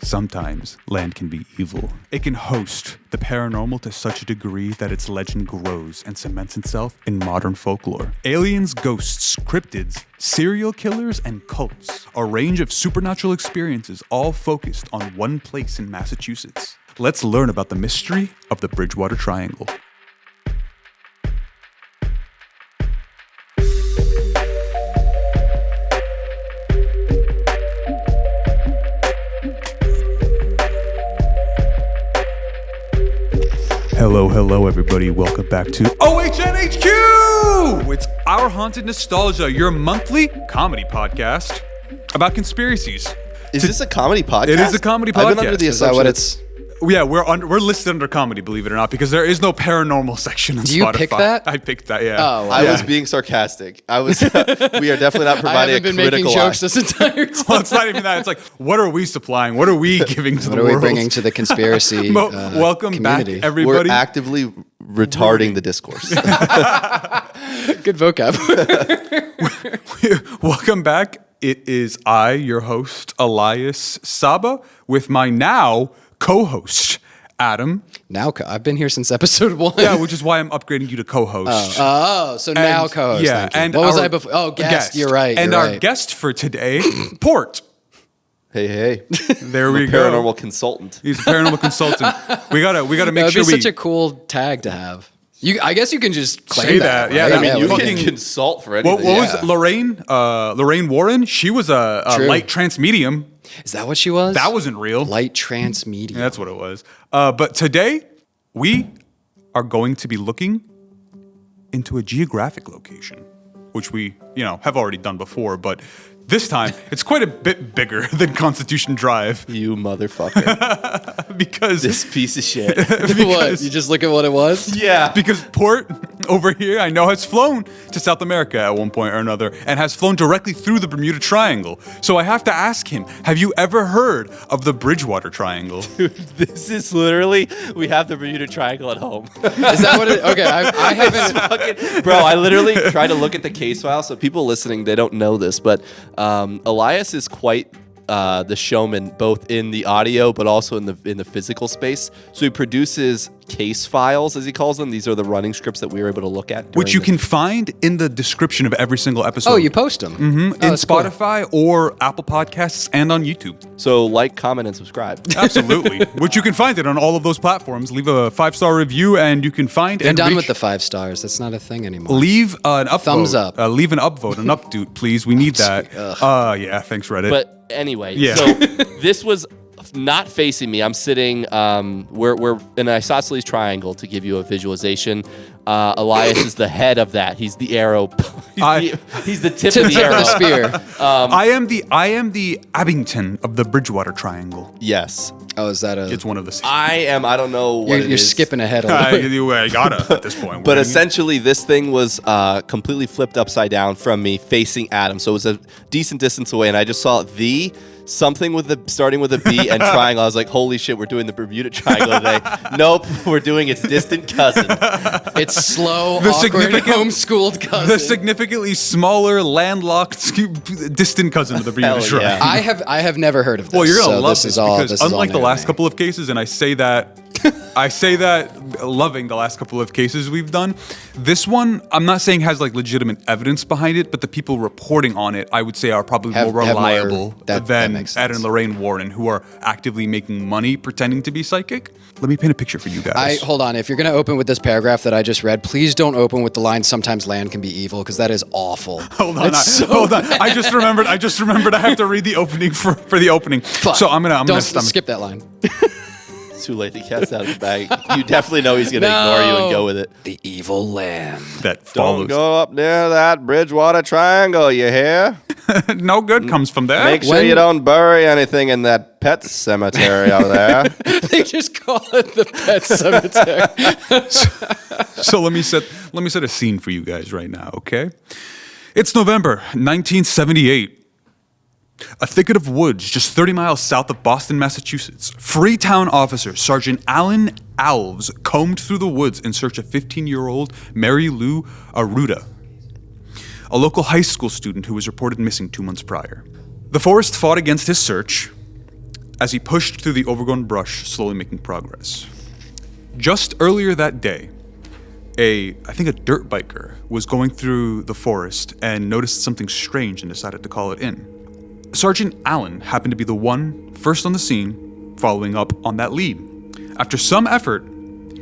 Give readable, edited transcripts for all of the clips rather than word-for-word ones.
Sometimes land can be evil. It can host the paranormal to such a degree that its legend grows and cements itself in modern folklore. Aliens, ghosts, cryptids, serial killers, and cults. A range of supernatural experiences all focused on one place in Massachusetts. Let's learn about the mystery of the Bridgewater Triangle. Hello, everybody. Welcome back to O.H.N. HQ! It's Our Haunted Nostalgia, your monthly comedy podcast about conspiracies. Is this a comedy podcast? It is a comedy podcast. I've been under the assumption. Is that what it's... Yeah, we're listed under comedy, believe it or not, because there is no paranormal section on Spotify. Do you pick that? I picked that, yeah. Oh, wow. I was being sarcastic. We are definitely not providing a critical I haven't been making jokes this entire time. Well, it's not even that. It's like, what are we supplying? What are we giving to the world? What are we bringing to the conspiracy Welcome community? back, everybody. We're actively retarding the discourse. Good vocab. Welcome back. It is I, your host, Elias Saba, with my now co-host, Adam. Now, I've been here since episode 1. Yeah, which is why I'm upgrading you to co-host. So now co-host. Yeah, and what was I before? Oh, guest. You're right. And our guest for today, Port. Hey. There we go. Paranormal consultant. He's a paranormal consultant. We gotta make sure That'd be such a cool tag to have. I guess you can just claim say that. Yeah, right? I mean, you fucking can consult for anything. What was Lorraine? Lorraine Warren. She was a light trance medium. Is that what she was? That wasn't real. Light trance medium. Yeah, that's what it was. But today we are going to be looking into a geographic location, which we have already done before, but this time it's quite a bit bigger than Constitution Drive. You motherfucker. Because this piece of shit. What? You just look at what it was? Yeah. Because Port over here, I know, has flown to South America at one point or another and has flown directly through the Bermuda Triangle. So I have to ask him, have you ever heard of the Bridgewater Triangle? Dude, this is literally, we have the Bermuda Triangle at home. Is that what it Okay, I haven't. Bro, I literally tried to look at the case file, so people listening, they don't know this, but Elias is quite the showman, both in the audio but also in the physical space. So he produces case files, as he calls them. These are the running scripts that we were able to look at. Which you can find in the description of every single episode. Oh, you post them? Mm-hmm. In Spotify or Apple Podcasts and on YouTube. So like, comment, and subscribe. Absolutely. Which you can find it on all of those platforms. Leave a 5-star review and you can find it. They're done with the 5 stars. That's not a thing anymore. Leave an upvote. Thumbs up. Leave an upvote, an updoot, please. We need that. Yeah, thanks, Reddit. But anyway, Yeah. So this was not facing me. I'm sitting, we're in an isosceles triangle to give you a visualization. Elias is the head of that. He's the arrow. He's the tip of the arrow. The spear. I am the Abington of the Bridgewater Triangle. Yes. Oh, is that It's one of the same. I don't know what You're skipping ahead a little bit. I gotta at this point. But essentially, this thing was completely flipped upside down from me facing Adam. So it was a decent distance away, and I just saw starting with a B and triangle. I was like, holy shit, we're doing the Bermuda Triangle today. Nope, we're doing its distant cousin. It's slow, awkward, homeschooled cousin. The significantly smaller, landlocked, distant cousin of the Bermuda Triangle. Yeah. I have never heard of this. Well, you're gonna love this this because because unlike the last couple of cases, and I say that loving the last couple of cases we've done, this one I'm not saying has like legitimate evidence behind it, but the people reporting on it, I would say, are probably more reliable than Ed and Lorraine Warren, who are actively making money pretending to be psychic. Let me paint a picture for you guys. Hold on. If you're going to open with this paragraph that I just read, please don't open with the line, "Sometimes land can be evil," because that is awful. Hold on. I just remembered I have to read the opening for the opening. Fuck. So I'm gonna skip that line. Too late. The cat's out of the bag. You definitely know he's going to ignore you and go with it. The evil land. that follows. Don't go up near that Bridgewater Triangle, you hear? No good comes from there. Make sure you don't bury anything in that pet cemetery over there. They just call it the pet cemetery. So let me set a scene for you guys right now, okay? It's November 1978. A thicket of woods just 30 miles south of Boston, Massachusetts. Freetown officer Sergeant Alan Alves combed through the woods in search of 15-year-old Mary Lou Arruda, a local high school student who was reported missing 2 months prior. The forest fought against his search. as he pushed through the overgrown brush, slowly making progress. Just earlier that day, I think a dirt biker was going through the forest and noticed something strange and decided to call it in. Sergeant Allen happened to be the one first on the scene, following up on that lead. After some effort,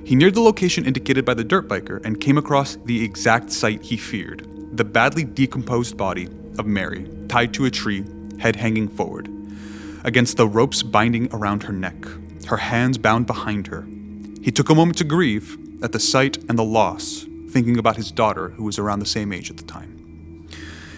he neared the location indicated by the dirt biker and came across the exact sight he feared, the badly decomposed body of Mary, tied to a tree, head hanging forward, against the ropes binding around her neck, her hands bound behind her. He took a moment to grieve at the sight and the loss, thinking about his daughter, who was around the same age at the time.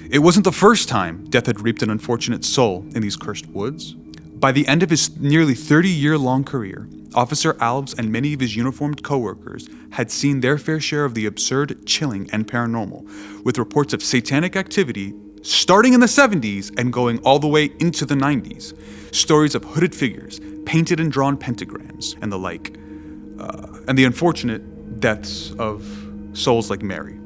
It wasn't the first time death had reaped an unfortunate soul in these cursed woods. By the end of his nearly 30-year-long career, Officer Alves and many of his uniformed coworkers had seen their fair share of the absurd, chilling, and paranormal, with reports of satanic activity starting in the 70s and going all the way into the 90s. Stories of hooded figures, painted and drawn pentagrams, and the like. And the unfortunate deaths of souls like Mary.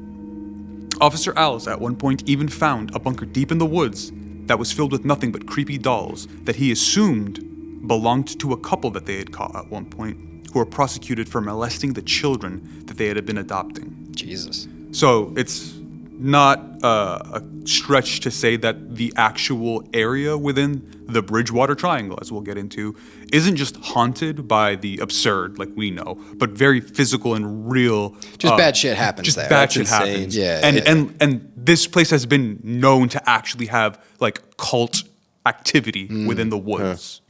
Officer Alves at one point even found a bunker deep in the woods that was filled with nothing but creepy dolls that he assumed belonged to a couple that they had caught at one point, who were prosecuted for molesting the children that they had been adopting. Jesus. So it's not a stretch to say that the actual area within the Bridgewater Triangle, as we'll get into, isn't just haunted by the absurd, like we know, but very physical and real. Just bad shit happens just there. bad That's shit insane. happens. Yeah, And this place has been known to actually have like cult activity within the woods.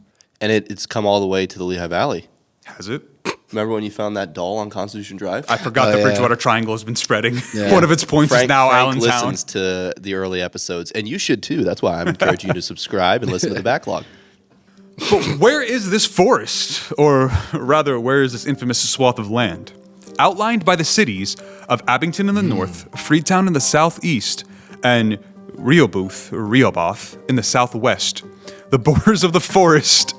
And it's come all the way to the Lehigh Valley. Has it? Remember when you found that doll on Constitution Drive? I forgot Oh, the yeah. Bridgewater Triangle has been spreading. Yeah. One of its points is now Frank Allentown. listens to the early episodes, and you should too. That's why I'm encouraging you to subscribe and listen to the backlog. But where is this forest? Or rather, where is this infamous swath of land? Outlined by the cities of Abington in the north, Freetown in the southeast, and Rehoboth in the southwest. The borders of the forest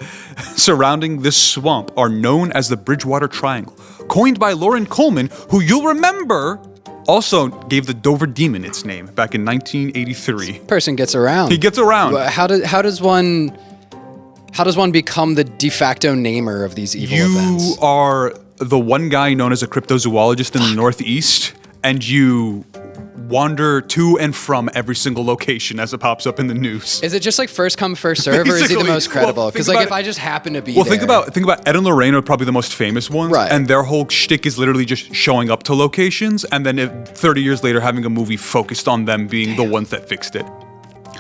surrounding this swamp are known as the Bridgewater Triangle, coined by Lauren Coleman, who you'll remember also gave the Dover Demon its name back in 1983. Person gets around. He gets around. How does one become the de facto namer of these evil events? You are the one guy known as a cryptozoologist in the Northeast, and you wander to and from every single location as it pops up in the news. Is it just like first come, first serve, or is he the Basically. most credible? Well, Because think like about if it. I just happen to be Well, there. think about Ed and Lorraine are probably the most famous ones, Right. and their whole shtick is literally just showing up to locations, and then 30 years later having a movie focused on them being the ones that fixed it.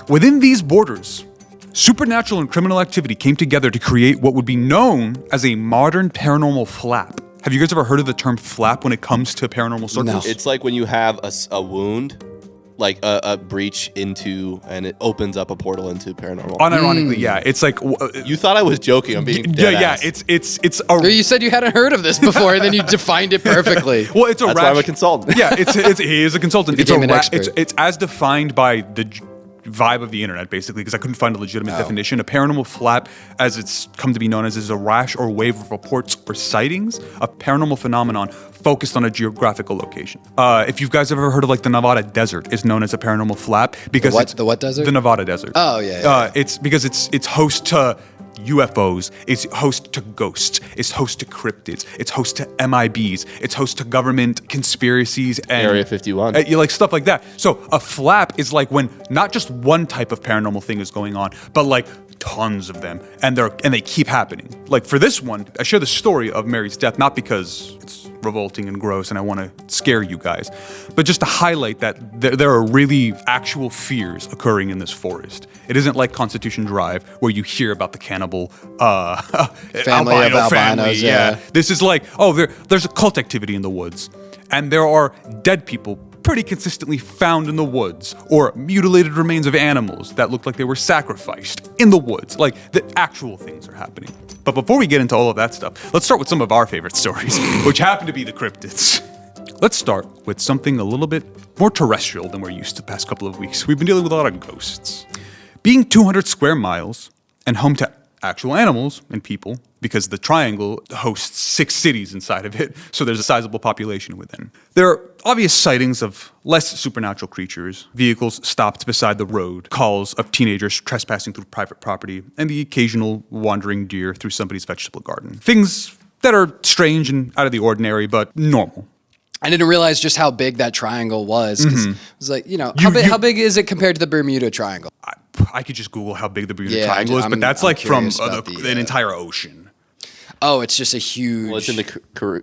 Within these borders, supernatural and criminal activity came together to create what would be known as a modern paranormal flap. Have you guys ever heard of the term flap when it comes to paranormal circles? No. It's like when you have a wound, like a breach into, and it opens up a portal into paranormal. Unironically, yeah. It's like You thought I was joking. I'm being dead ass. it's a You said you hadn't heard of this before, and then you defined it perfectly. well, it's a That's why I'm a consultant. Yeah, he is a consultant. You It's a became an expert. it's as defined by the vibe of the internet, basically, because I couldn't find a legitimate definition. A paranormal flap, as it's come to be known as, is a rash or wave of reports or sightings of paranormal phenomenon focused on a geographical location. If you guys ever heard of like the Nevada desert, is known as a paranormal flap because what- it's the what desert? The Nevada desert. Oh, yeah. It's because it's host to UFOs, it's host to ghosts, it's host to cryptids, it's host to MIBs, it's host to government conspiracies and Area 51. like stuff like that. So a flap is like when not just one type of paranormal thing is going on, but like tons of them, and they keep happening. Like for this one, I share the story of Mary's death not because it's revolting and gross and I want to scare you guys, but just to highlight that there are really actual fears occurring in this forest. It isn't like Constitution Drive where you hear about the cannibal Family of albino family. albinos, yeah. This is like, there's a cult activity in the woods, and there are dead people pretty consistently found in the woods, or mutilated remains of animals that look like they were sacrificed in the woods. Like, the actual things are happening. But before we get into all of that stuff, let's start with some of our favorite stories, which happen to be the cryptids. Let's start with something a little bit more terrestrial than we're used to the past couple of weeks. We've been dealing with a lot of ghosts. Being 200 square miles and home to actual animals and people, because the triangle hosts 6 cities inside of it, so there's a sizable population within. There are obvious sightings of less supernatural creatures, vehicles stopped beside the road, calls of teenagers trespassing through private property, and the occasional wandering deer through somebody's vegetable garden. Things that are strange and out of the ordinary, but normal. I didn't realize just how big that triangle was. 'Cause it was like, how big is it compared to the Bermuda Triangle? I could just Google how big the Bermuda Yeah, Triangle is, but that's I'm like from curious about an entire ocean. Oh, it's just a huge. Well, it's in the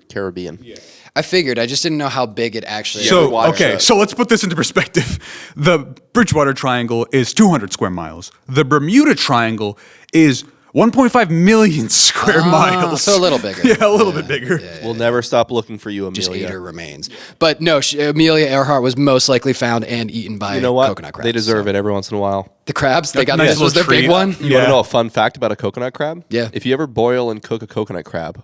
Caribbean. Yeah. I figured. I just didn't know how big it actually is. So let's put this into perspective. The Bridgewater Triangle is 200 square miles. The Bermuda Triangle is 1.5 million square miles. So a little bigger. Yeah, a little bit bigger. We'll never stop looking for you, Amelia. Just ate her remains. But no, Amelia Earhart was most likely found and eaten by coconut crabs. They deserve it every once in a while. The crabs? They got Nice this was their little big treat. one? You want to know a fun fact about a coconut crab? Yeah. If you ever boil and cook a coconut crab,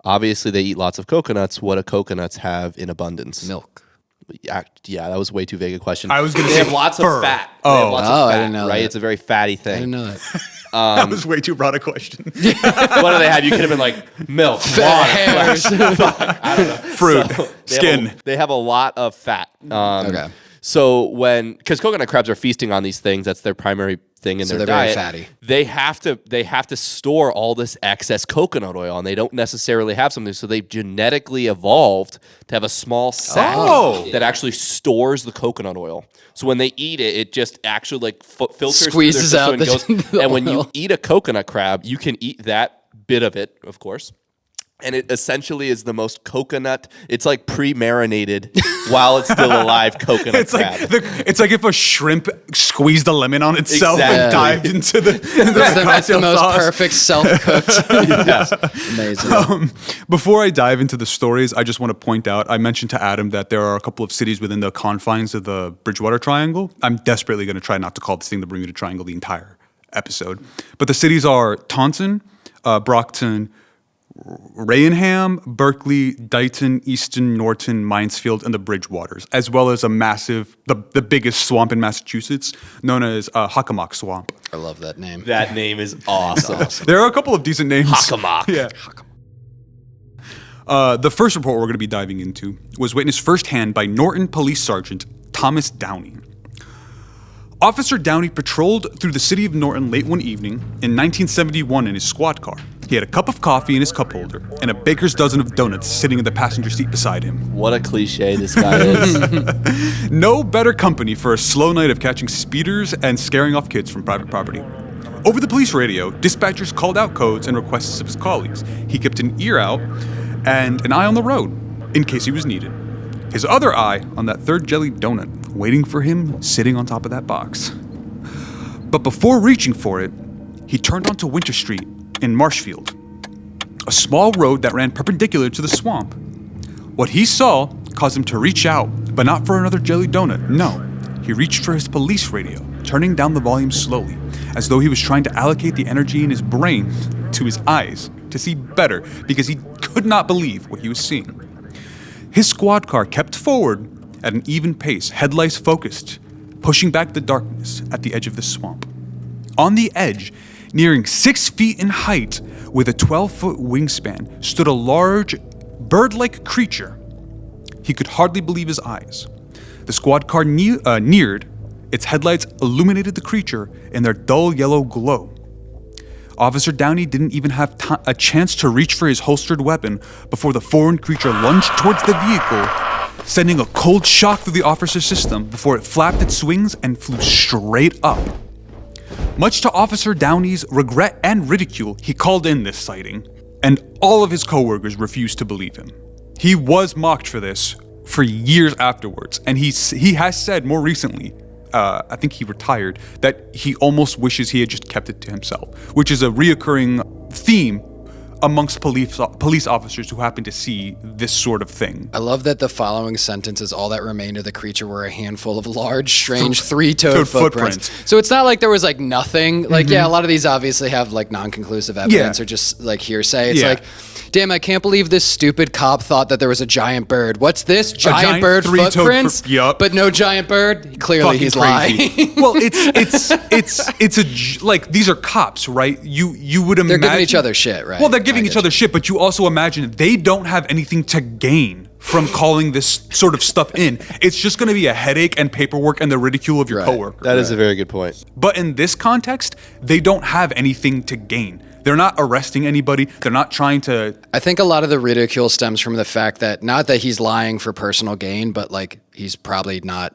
obviously they eat lots of coconuts. What do coconuts have in abundance? Milk. Yeah, that was way too vague a question. I was going to They say have lots fur. of fat. They have lots of I fat, didn't know right? that. It's a very fatty thing. I didn't know that. That was way too broad a question. What do they have? You could have been like milk, water, Hairs. Fruit, skin. They have a lot of fat. Okay. So because coconut crabs are feasting on these things, that's their primary thing in So their they're very diet. fatty. They have to store all this excess coconut oil, and they don't necessarily have something. So they've genetically evolved to have a small sac that actually stores the coconut oil. So when they eat it, it just actually like filters Squeezes through out their system and the goes. And when you oil. eat a coconut crab, you can eat that bit of it, of course. And it essentially is the most coconut. It's like pre-marinated while it's still alive coconut It's crab. it's like if a shrimp squeezed a lemon on itself and Exactly. dived into the That's the cocktail most sauce. perfect self-cooked. Amazing. Before I dive into the stories, I just want to point out, I mentioned to Adam that there are a couple of cities within the confines of the Bridgewater Triangle. I'm desperately going to try not to call this thing the Bermuda Triangle the entire episode. But the cities are Taunton, Brockton, Raynham, Berkeley, Dighton, Easton, Norton, Mansfield, and the Bridgewaters, as well as a massive, the biggest swamp in Massachusetts, known as Hockomock Swamp. I love that name. That name is awesome. There are a couple of decent names. Hockomock. Yeah. The first report we're going to be diving into was witnessed firsthand by Norton Police Sergeant Thomas Downey. Officer Downey patrolled through the city of Norton late one evening in 1971 in his squad car. He had a cup of coffee in his cup holder and a baker's dozen of donuts sitting in the passenger seat beside him. What a cliche this guy is. No better company for a slow night of catching speeders and scaring off kids from private property. Over the police radio, dispatchers called out codes and requests of his colleagues. He kept an ear out and an eye on the road in case he was needed. His other eye on that third jelly donut, waiting for him sitting on top of that box. But before reaching for it, he turned onto Winter Street in Marshfield, a small road that ran perpendicular to the swamp. What he saw caused him to reach out, but not for another jelly donut. No, he reached for his police radio, turning down the volume slowly, as though he was trying to allocate the energy in his brain to his eyes to see better, because he could not believe what he was seeing. His squad car kept forward at an even pace, headlights focused, pushing back the darkness at the edge of the swamp. On the edge, nearing 6 feet in height, with a 12-foot wingspan, stood a large, bird-like creature. He could hardly believe his eyes. The squad car neared. Its headlights illuminated the creature in their dull yellow glow. Officer Downey didn't even have a chance to reach for his holstered weapon before the foreign creature lunged towards the vehicle, sending a cold shock through the officer's system before it flapped its wings and flew straight up. Much to Officer Downey's regret and ridicule, he called in this sighting, and all of his coworkers refused to believe him. He was mocked for this for years afterwards, and he has said more recently, I think he retired, that he almost wishes he had just kept it to himself, which is a reoccurring theme amongst police officers who happen to see this sort of thing. I love that the following sentence is all that remained of the creature were a handful of large, strange three-toed footprints. So it's not like there was like nothing. Like, yeah, a lot of these obviously have like non-conclusive evidence or just like hearsay. It's like, damn, I can't believe this stupid cop thought that there was a giant bird. What's this? Giant bird footprints? But no giant bird? Clearly Fucking he's crazy. lying. Well, it's like, these are cops, right? You would imagine they're giving each other shit, right? Well, they're giving each other shit, but you also imagine they don't have anything to gain from calling this sort of stuff in. It's just going to be a headache and paperwork and the ridicule of your coworker. That is a very good point. But in this context, they don't have anything to gain. They're not arresting anybody. They're not trying to... I think a lot of the ridicule stems from the fact that, not that he's lying for personal gain, but like he's probably not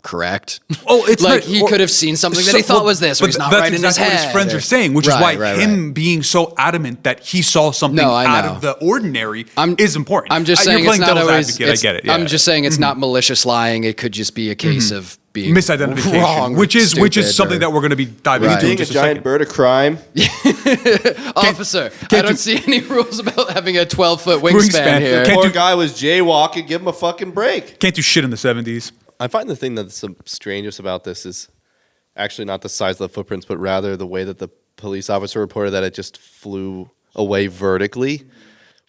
correct. Oh, it's like he could have seen something that he thought was this, or he's not right in his head. That's exactly what his friends are saying, which is why him being so adamant that he saw something out of the ordinary is important. I'm just saying you're it's playing not devil's always. advocate. I get it. Yeah. I'm just saying it's not malicious lying. It could just be a case of being misidentification, wrong, which is something that we're going to be diving into. Being a giant bird a crime? Officer, I don't see any rules about having a 12-foot wingspan here. Poor guy was jaywalking. Give him a fucking break. Can't do shit in the 70s. I find the thing that's the strangest about this is actually not the size of the footprints, but rather the way that the police officer reported that it just flew away vertically.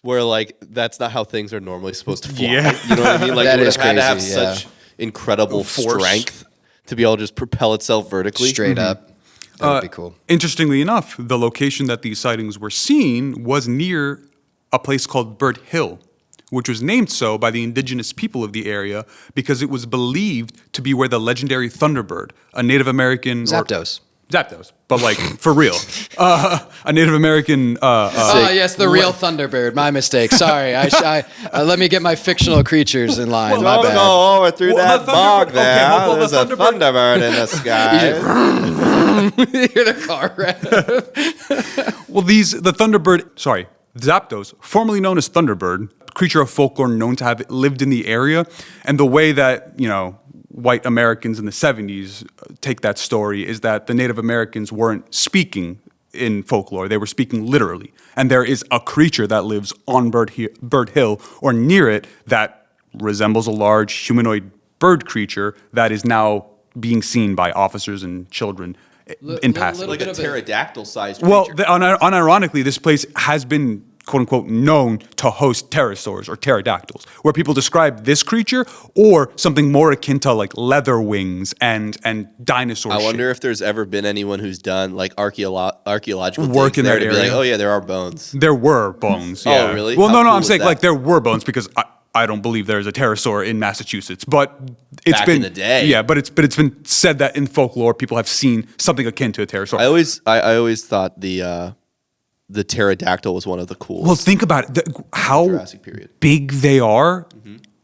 Where like that's not how things are normally supposed to fly. Yeah. You know what I mean? Like That it would is have had to have crazy, such incredible strength to be able to just propel itself vertically. Straight up. That would be cool. Interestingly enough, the location that these sightings were seen was near a place called Bird Hill, which was named so by the indigenous people of the area because it was believed to be where the legendary Thunderbird, a Native American... Zapdos, but like, for real. A Native American... yes, the real Thunderbird. My mistake. Sorry. Let me get my fictional creatures in line. My Don't bad. go over through that bog there. well, There's a Thunderbird in the sky. You hear the car rev. Well, Zapdos, formerly known as Thunderbird, creature of folklore known to have lived in the area, and the way that, white Americans in the 70s take that story is that the Native Americans weren't speaking in folklore. They were speaking literally. And there is a creature that lives on Bird Hill or near it that resembles a large humanoid bird creature that is now being seen by officers and children in passing. Like a pterodactyl-sized creature. Well, unironically, this place has been, quote unquote, known to host pterosaurs or pterodactyls, where people describe this creature or something more akin to like leather wings and dinosaur I shit. wonder if there's ever been anyone who's done like archaeological work digs in there that to be area. like, oh yeah, there are bones. There were bones. Yeah. Oh, really? Well, How no, cool I'm is saying that? like there were bones because I don't believe there's a pterosaur in Massachusetts, but it's Back been in the day. Yeah, but it's been said that in folklore people have seen something akin to a pterosaur. I always thought the pterodactyl was one of the coolest. Well, think about it. How Jurassic period. big they are,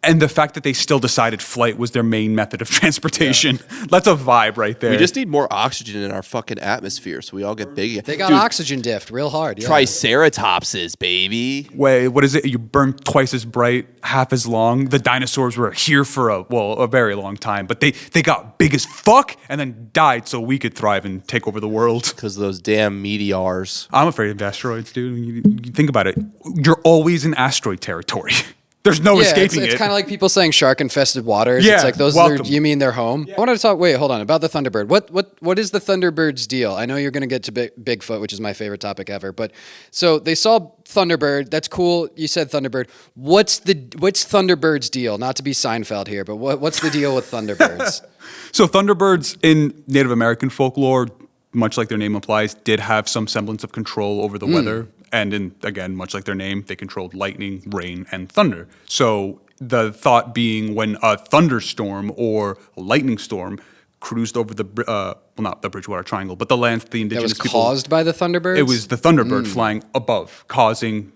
and the fact that they still decided flight was their main method of transportation. That's a vibe right there. We just need more oxygen in our fucking atmosphere so we all get big again. They got oxygen diffed real hard. Yeah. Triceratopses, baby. Wait, what is it? You burn twice as bright, half as long. The dinosaurs were here for a very long time, but they got big as fuck and then died so we could thrive and take over the world. Because those damn meteors. I'm afraid of asteroids, dude. You think about it. You're always in asteroid territory. There's no escaping it's it. kind of like people saying shark-infested waters. Yeah, it's like those welcome. you mean they're home? I wanted to talk. Wait, hold on about the Thunderbird. What is the Thunderbird's deal? I know you're going to get to Bigfoot, which is my favorite topic ever. But so they saw Thunderbird. That's cool. You said Thunderbird. What's Thunderbird's deal? Not to be Seinfeld here, but what's the deal with Thunderbirds? So Thunderbirds in Native American folklore, much like their name implies, did have some semblance of control over the weather. And again, much like their name, they controlled lightning, rain, and thunder. So the thought being when a thunderstorm or a lightning storm cruised over not the Bridgewater Triangle, but the lands the indigenous That was people... caused by the Thunderbirds? It was the Thunderbird flying above, causing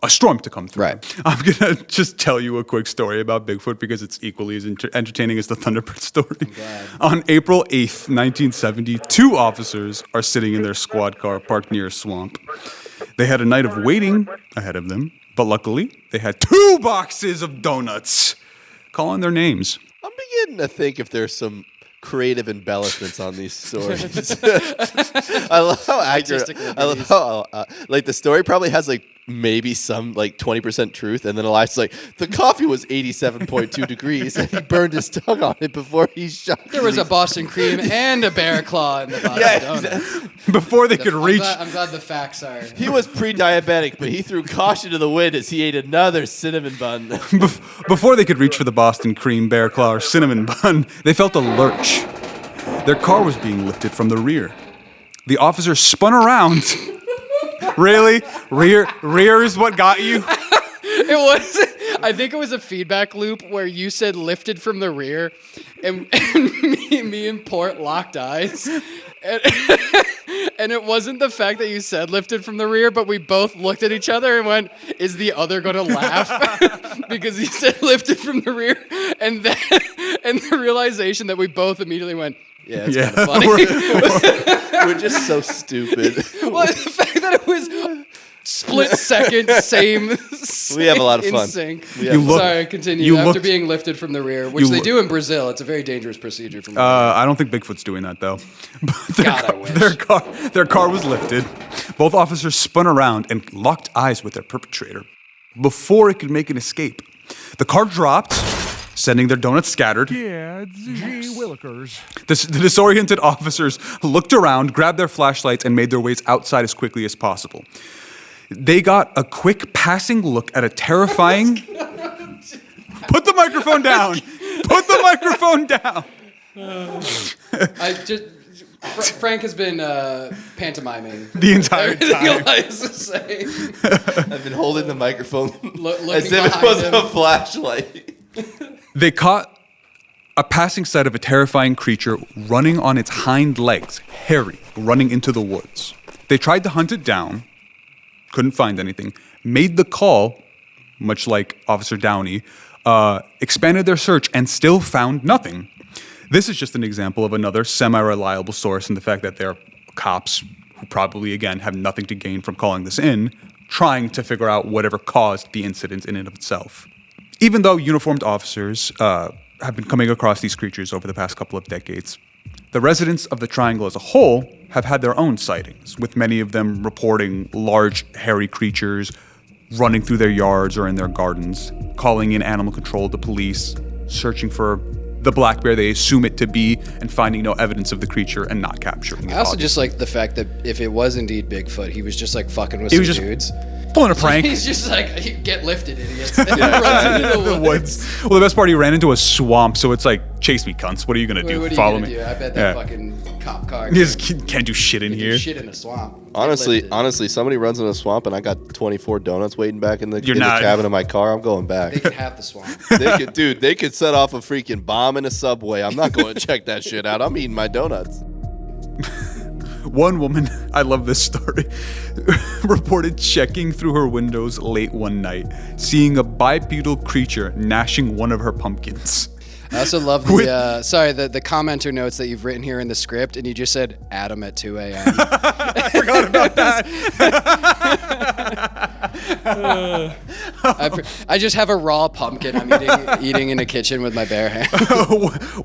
a storm to come through. Right. I'm going to just tell you a quick story about Bigfoot because it's equally as entertaining as the Thunderbird story. On April 8th, 1970, 2 officers are sitting in their squad car parked near a swamp. They had a night of waiting ahead of them, but luckily, they had 2 boxes of donuts calling their names. I'm beginning to think if there's some creative embellishments on these stories. I love how accurate. I love how like the story probably has like maybe some like 20% truth. And then Elias is like, the coffee was 87.2 degrees and he burned his tongue on it before he shot. There was a Boston cream and a bear claw in the Boston donut. Before they could reach. I'm glad the facts are. He was pre-diabetic, but he threw caution to the wind as he ate another cinnamon bun. Before they could reach for the Boston cream, bear claw, or cinnamon bun, they felt a lurch. Their car was being lifted from the rear. The officer spun around. Really? Rear is what got you? It was. I think it was a feedback loop where you said lifted from the rear, and me and Port locked eyes. And it wasn't the fact that you said lifted from the rear, but we both looked at each other and went, is the other going to laugh? Because he said lifted from the rear. And the realization that we both immediately went, yeah, it's kind of funny. We're just so stupid. Well, the fact that it was split second, same we have a lot of fun. Sync. Sorry, continue. After being lifted from the rear, which they do in Brazil, it's a very dangerous procedure. From I don't think Bigfoot's doing that though. I wish. Their car was lifted. Both officers spun around and locked eyes with their perpetrator before it could make an escape. The car dropped, sending their donuts scattered. Yeah, gee willikers. The disoriented officers looked around, grabbed their flashlights, and made their ways outside as quickly as possible. They got a quick passing look at a terrifying... Put the microphone down! Put the microphone down! Frank has been pantomiming the entire time. Elias is saying. I've been holding the microphone as if it was him. a flashlight. They caught a passing sight of a terrifying creature running on its hind legs, hairy, running into the woods. They tried to hunt it down, couldn't find anything, made the call, much like Officer Downey, expanded their search, and still found nothing. This is just an example of another semi-reliable source in the fact that they're cops who probably, again, have nothing to gain from calling this in, trying to figure out whatever caused the incident in and of itself. Even though uniformed officers have been coming across these creatures over the past couple of decades, the residents of the Triangle as a whole have had their own sightings, with many of them reporting large, hairy creatures running through their yards or in their gardens, calling in animal control, the police, searching for the black bear they assume it to be, and finding no evidence of the creature and not capturing it. I also just like the fact that if it was indeed Bigfoot, he was just like fucking with some dudes. Pulling a prank. He's just like, get lifted, idiots. And he runs into the woods. Well, the best part, he ran into a swamp, so it's like, chase me, cunts. What are you going to do? What are Follow you me. do? I bet that fucking cop car You just can't do shit in here. shit in a swamp. Honestly, somebody runs in a swamp and I got 24 donuts waiting back in the cabin of my car. I'm going back. They can have the swamp. They could set off a freaking bomb in a subway. I'm not going to check that shit out. I'm eating my donuts. One woman, I love this story, reported checking through her windows late one night, seeing a bipedal creature gnashing one of her pumpkins. I also love the commenter notes that you've written here in the script, and you just said Adam at 2 a.m. I forgot about that. I just have a raw pumpkin I'm eating in a kitchen with my bare hand.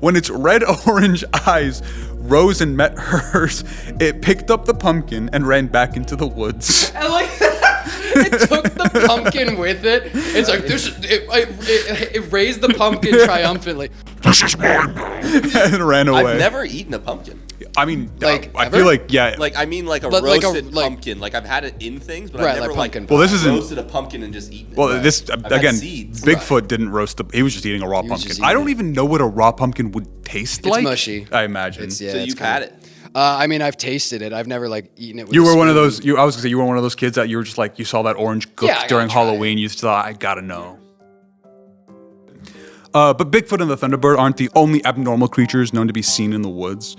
When its red-orange eyes rose and met hers, it picked up the pumpkin and ran back into the woods. I like that. It took the pumpkin with it. It's like, it raised the pumpkin triumphantly. This is mine now. And ran away. I've never eaten a pumpkin. I mean, Like, I ever? feel like, yeah. Like a roasted pumpkin. Like I've had it in things, but I've never roasted a pumpkin and just eaten it. Well, this, again, seeds. Bigfoot didn't roast he was just eating a raw pumpkin. I don't even know what a raw pumpkin would taste like. It's mushy. I imagine. So you've had it. I mean, I've tasted it. I've never eaten it with You a were one of spoon. those. I was gonna say you were one of those kids that you were just like you saw that orange gook during Halloween. You just thought, I gotta know. But Bigfoot and the Thunderbird aren't the only abnormal creatures known to be seen in the woods.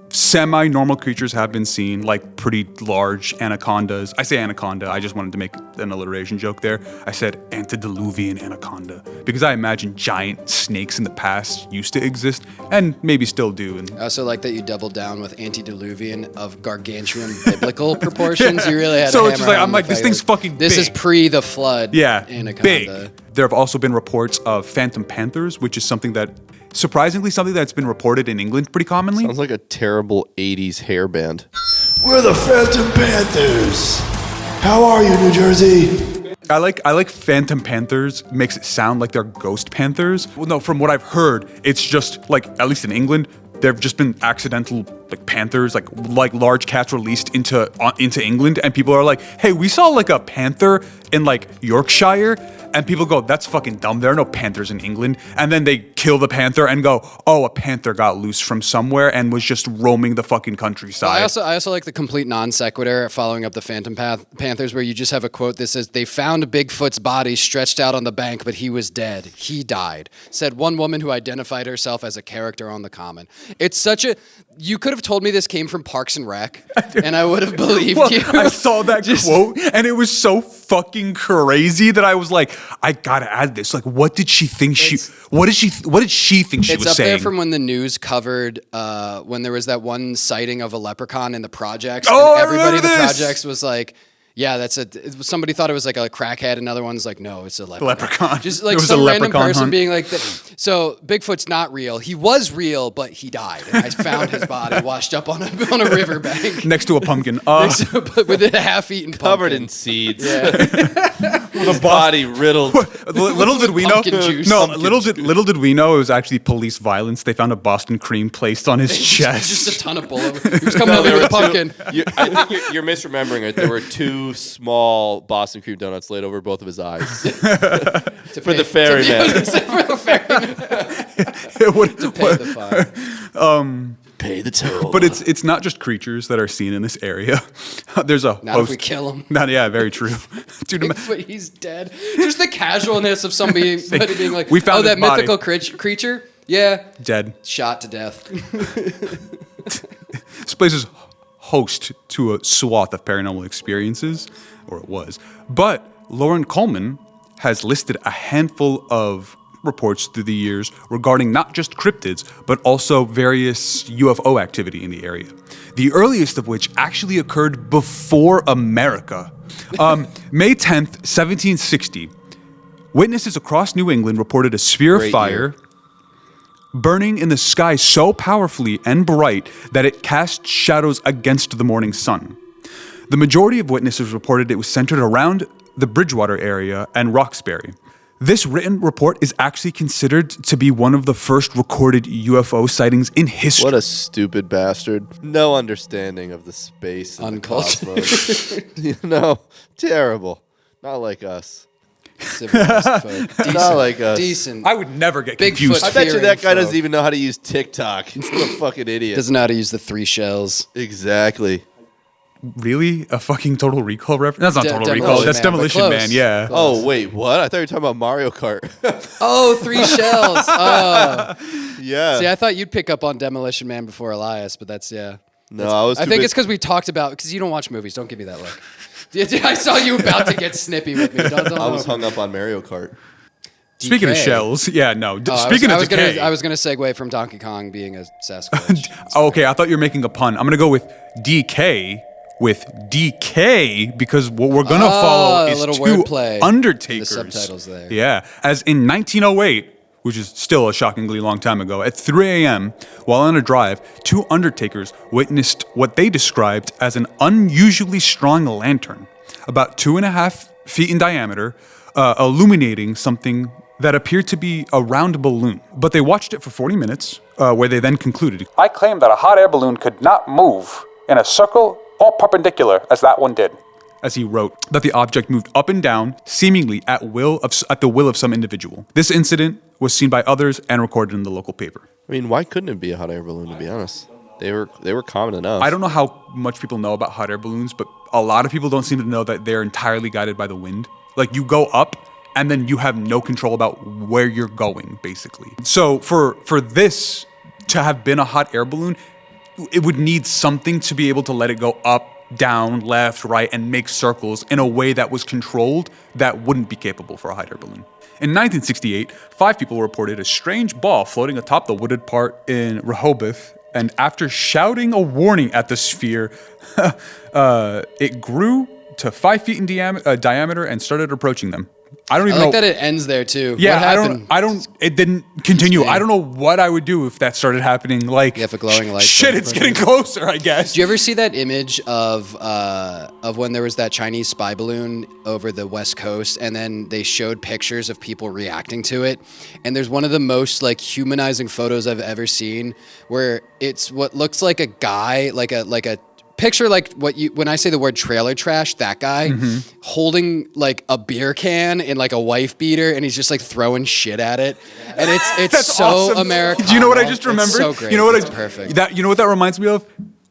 Semi-normal creatures have been seen, like pretty large anacondas. I say anaconda, I just wanted to make an alliteration joke there. I said antediluvian anaconda, because I imagine giant snakes in the past used to exist, and maybe still do. And I also like that you doubled down with antediluvian of gargantuan biblical proportions. You really had so to it's just hammer like, home I'm like, the this fact thing's that fucking This big. is pre the flood anaconda. Big. There have also been reports of phantom panthers, which is something that's been reported in England pretty commonly. Sounds like a terrible 80s hair band. We're the Phantom Panthers. How are you, New Jersey? I like Phantom Panthers. Makes it sound like they're ghost panthers. Well, no, from what I've heard, it's just like, at least in England, there've just been accidental like panthers, like large cats released into England, and people are like, hey, we saw like a panther in like Yorkshire, and people go, that's fucking dumb. There are no panthers in England. And then they kill the panther and go, oh, a panther got loose from somewhere and was just roaming the fucking countryside. Well, I also like the complete non sequitur following up the Phantom Panthers, where you just have a quote that says, they found Bigfoot's body stretched out on the bank, but he was dead. He died, said one woman who identified herself as a character on the common. It's such a... You could have told me this came from Parks and Rec, and I would have believed you. I saw that quote, and it was so fucking crazy that I was like, I gotta add this. Like, what did she think what did she think she was saying? It's up there from when the news covered when there was that one sighting of a leprechaun in the projects. Oh, and everybody in the this. projects was like, yeah, somebody thought it was like a crackhead. Another one's like, no, it's a leprechaun. Just like some random person being like, so Bigfoot's not real. He was real, but he died. And I found his body washed up on a riverbank. Next to a pumpkin. With a half-eaten pumpkin. Covered in seeds. Yeah. His body riddled. Little did we know. Pumpkin juice. No, Pumpkin little did we know it was actually police violence. They found a Boston cream placed on his chest. Just a ton of bullet. He was coming out there with a pumpkin. I think you're misremembering it. There were two small Boston cream donuts laid over both of his eyes. For the ferryman. For the ferryman. To pay the fine. Pay the toll. But it's not just creatures that are seen in this area. There's a Not host. if we kill him. Yeah, very true. Dude, Bigfoot, he's dead. Just the casualness of somebody being like, We found oh, that his body. mythical creature? Yeah. dead. Shot to death. This place is host to a swath of paranormal experiences, or it was. But Lauren Coleman has listed a handful of reports through the years regarding not just cryptids, but also various UFO activity in the area. The earliest of which actually occurred before America. May 10th, 1760, witnesses across New England reported a sphere Great of fire year. burning in the sky so powerfully and bright that it cast shadows against the morning sun. The majority of witnesses reported it was centered around the Bridgewater area and Roxbury. This written report is actually considered to be one of the first recorded UFO sightings in history. What a stupid bastard. No understanding of the space and the Uncultured. cosmos. Terrible. Not like us. Civilized folk. Decent. Not like us. Decent. I would never get Bigfoot. confused. I bet you that guy Fearing doesn't even know how to use TikTok. He's a fucking idiot. Doesn't know how to use the 3 shells. Exactly. Really? A fucking Total Recall reference? That's not Total Demolition Recall. That's Man, but Demolition close. Man, yeah. Oh, wait, what? I thought you were talking about Mario Kart. Oh, 3 shells. Oh. Yeah. See, I thought you'd pick up on Demolition Man before Elias, but that's, yeah. No, I was I think it's because we talked about, because you don't watch movies. Don't give me that look. I saw you about to get snippy with me. I was hung up on Mario Kart. Speaking of DK. shells, yeah, no. Oh, Speaking of decay. I was gonna segue from Donkey Kong being a Sasquatch. Oh, okay, I thought you were making a pun. I'm going to go with DK with DK because what we're going to follow a is little 2 wordplay. Undertakers. The subtitles there. Yeah, as in 1908, which is still a shockingly long time ago, at 3 a.m., while on a drive, 2 undertakers witnessed what they described as an unusually strong lantern, about 2.5 feet in diameter, illuminating something that appeared to be a round balloon. But they watched it for 40 minutes, where they then concluded, I claim that a hot air balloon could not move in a circle or perpendicular as that one did. As he wrote, that the object moved up and down, seemingly at the will of some individual. This incident was seen by others and recorded in the local paper. I mean, why couldn't it be a hot air balloon, to be honest? They were common enough. I don't know how much people know about hot air balloons, but a lot of people don't seem to know that they're entirely guided by the wind. Like, you go up, and then you have no control about where you're going, basically. So for this to have been a hot air balloon, it would need something to be able to let it go up, down, left, right, and make circles in a way that was controlled that wouldn't be capable for a hot air balloon. In 1968, 5 people reported a strange ball floating atop the wooded part in Rehoboth, and after shouting a warning at the sphere, it grew to 5 feet in diameter and started approaching them. I don't even I like know. that it ends there too. Yeah, What happened? it didn't continue. Interesting. I don't know what I would do if that started happening. Like, Yeah, if a glowing light shit, started it's getting closer, I guess. Did you ever see that image of when there was that Chinese spy balloon over the West Coast, and then they showed pictures of people reacting to it? And there's one of the most like humanizing photos I've ever seen, where it's what looks like a guy, like a picture like when I say the word trailer trash, that guy holding like a beer can in like a wife beater, and he's just like throwing shit at it, and it's That's so awesome. American. Do you know what I just remembered? It's so great. You know what It's perfect. You know what that reminds me of?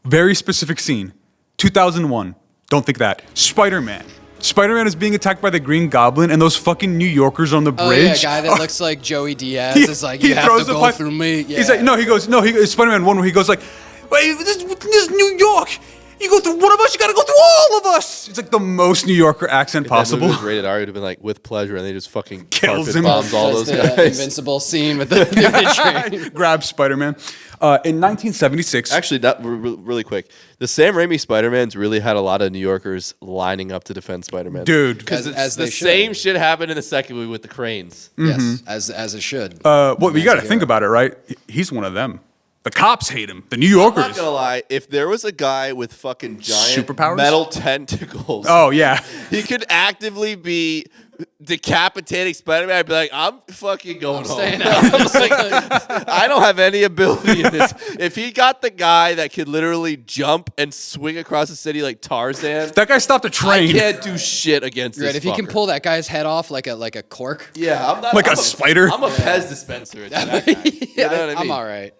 Very specific scene. 2001. Don't think that. Spider-Man. Spider-Man is being attacked by the Green Goblin, and those fucking New Yorkers on the Oh bridge. yeah, a guy that looks like Joey Diaz is like, you have to go pipe. through me. Yeah. He's like, no, he goes, Spider-Man 1 where he goes like, wait, this is New York. You go through one of us, you gotta go through all of us. It's like the most New Yorker accent If possible. that movie was rated R, it would have been like with pleasure, and they just fucking Kills carpet him. bombs all Does those the guys. Invincible scene with the train. Grab Spider-Man. In 1976. Actually, really quick. The Sam Raimi Spider-Man's really had a lot of New Yorkers lining up to defend Spider-Man. Dude. Because As the they should. same shit happened in the second movie with the cranes. Yes, as it should. Well, you got to Hero. think about it, right? He's one of them. The cops hate him. The New I'm Yorkers. not gonna lie, if there was a guy with fucking giant Superpowers? metal tentacles, Oh yeah. he could actively be decapitating Spider-Man. I'd be like, I'm fucking going home. staying out. I'm just like, I don't have any ability in this. If he got the guy that could literally jump and swing across the city like Tarzan, That guy stopped a I train. can't do shit against Right, this if he can fucker. pull that guy's head off like a cork. Yeah, I'm not Like I'm a spider? I'm a Pez dispenser. It's that guy. You know what I mean? I'm all right.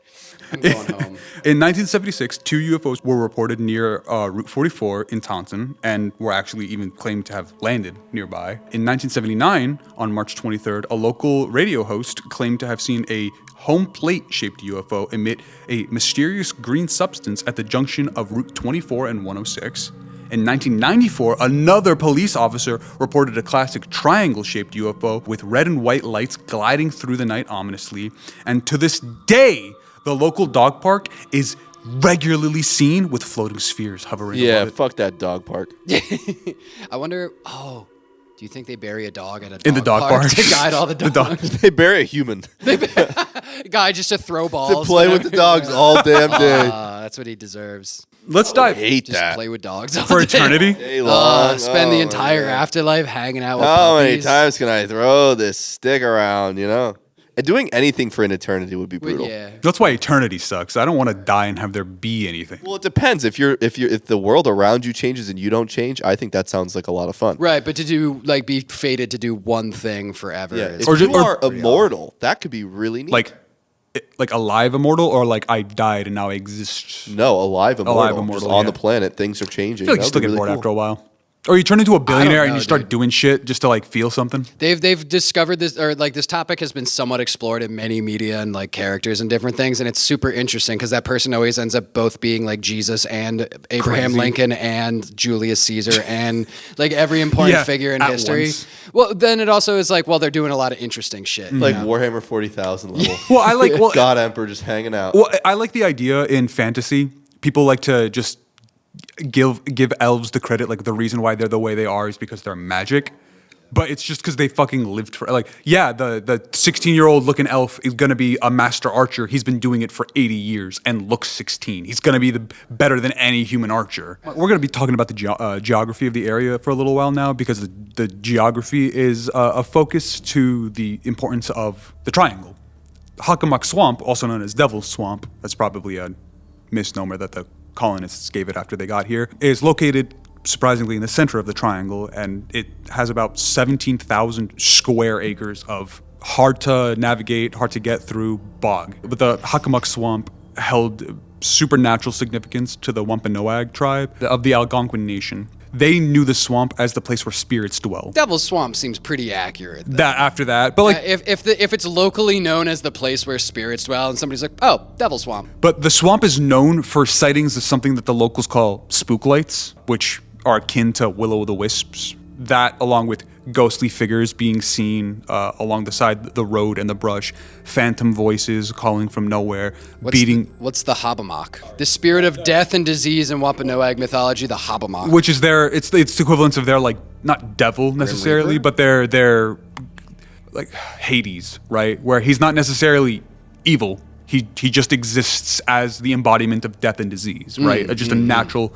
I'm going home. In 1976, 2 UFOs were reported near Route 44 in Taunton and were actually even claimed to have landed nearby. In 1979, on March 23rd, a local radio host claimed to have seen a home plate-shaped UFO emit a mysterious green substance at the junction of Route 24 and 106. In 1994, another police officer reported a classic triangle-shaped UFO with red and white lights gliding through the night ominously. And to this day, the local dog park is regularly seen with floating spheres hovering Yeah, above it. fuck that dog park. I wonder. Oh, do you think they bury a dog at a dog In the dog park. to guide all the dogs? They bury a human Guy just to throw to balls. play with the dogs all damn day. That's what he deserves. Let's I dive hate Just that. play with dogs all for day. eternity. Day long. Spend the Oh, entire man. afterlife hanging out with How many puppies. times can I throw this stick around, you know? And doing anything for an eternity would be Well, brutal. yeah. That's why eternity sucks. I don't want to die and have there be anything. Well, it depends. If the world around you changes and you don't change, I think that sounds like a lot of fun. Right, but to do like be fated to do one thing forever. Yeah. is If Or you ju- or- are immortal, that could be really neat. Like alive immortal, or like I died and now I exist. no, alive immortal. immortal, Just on yeah. the planet, things are changing. I feel like you That still would get be bored really after a cool. while. Or you turn into a billionaire and know, you start dude. doing shit just to like feel something. They've discovered this, or like this topic has been somewhat explored in many media and like characters and different things, and it's super interesting because that person always ends up both being like Jesus and Abraham Crazy. Lincoln and Julius Caesar and like every important Yeah, figure in at history. once. Well, then it also is like, well, they're doing a lot of interesting shit. you Like know? Warhammer 40,000 level. Well, I like God Emperor just hanging out. Well, I like the idea in fantasy. People like to just give elves the credit, like the reason why they're the way they are is because they're magic. But it's just because they fucking lived for the 16-year-old looking elf is gonna be a master archer. He's been doing it for 80 years and looks 16. He's gonna be better than any human archer. We're gonna be talking about the geography of the area for a little while now because the geography is a focus to the importance of the triangle. Hockomock Swamp, also known as Devil's Swamp, that's probably a misnomer that the colonists gave it after they got here, is located surprisingly in the center of the triangle, and it has about 17,000 square acres of hard to navigate, hard to get through bog. But the Hockomock Swamp held supernatural significance to the Wampanoag tribe of the Algonquin Nation. They knew the swamp as the place where spirits dwell. Devil's Swamp seems pretty accurate. though. That after that, but like If it's locally known as the place where spirits dwell, and somebody's like, "Oh, Devil's Swamp," But the swamp is known for sightings of something that the locals call spook lights, which are akin to will-o'-the-wisps that, along with ghostly figures being seen along the road and the brush, phantom voices calling from nowhere, What's the Hobbamock? The spirit of death and disease in Wampanoag mythology, the Hobbamock. which is it's the equivalence of their, like, not devil necessarily, Reaper? but they're like Hades, right? Where he's not necessarily evil. He just exists as the embodiment of death and disease, right? Just a natural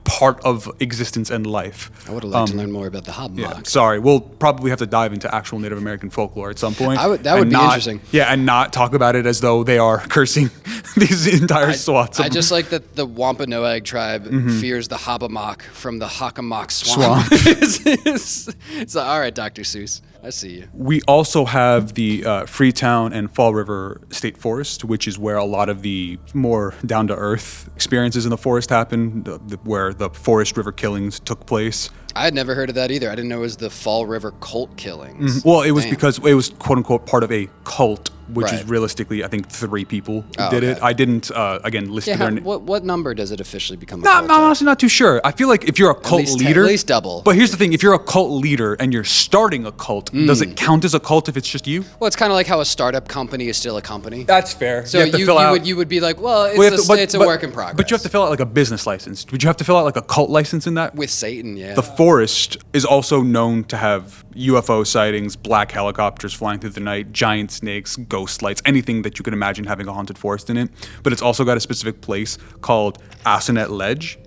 part of existence and life. I would have liked to learn more about the Hobbamock. Yeah, sorry. We'll probably have to dive into actual Native American folklore at some point. That would be interesting. Yeah, and not talk about it as though they are cursing these entire swaths. I just like that the Wampanoag tribe fears the Hobbamock from the Hockomock Swamp. It's all right, Dr. Seuss. I see you. We also have the Freetown and Fall River State Forest, which is where a lot of the more down-to-earth experiences in the forest happen, where the Forest River killings took place. I had never heard of that either. I didn't know it was the Fall River cult killings. Well, it was Damn. because it was quote-unquote part of a cult, which is Right. realistically, I think, 3 people who Oh, did it. okay. I didn't, again, list Yeah, their what number does it officially become a No, cult? I'm honestly not too sure. I feel like if you're a cult least 10 leader, at least double. But here's the thing: if you're a cult leader and you're starting a cult, does it count as a cult if it's just you? Well, it's kind of like how a startup company is still a company. That's fair. So you would be like, well, it's a work in progress. But you have to fill out like a business license. Would you have to fill out like a cult license in that? with Satan, yeah. The forest is also known to have UFO sightings, black helicopters flying through the night, giant snakes, ghost lights, anything that you could imagine having a haunted forest in it. But it's also got a specific place called Assinet Ledge,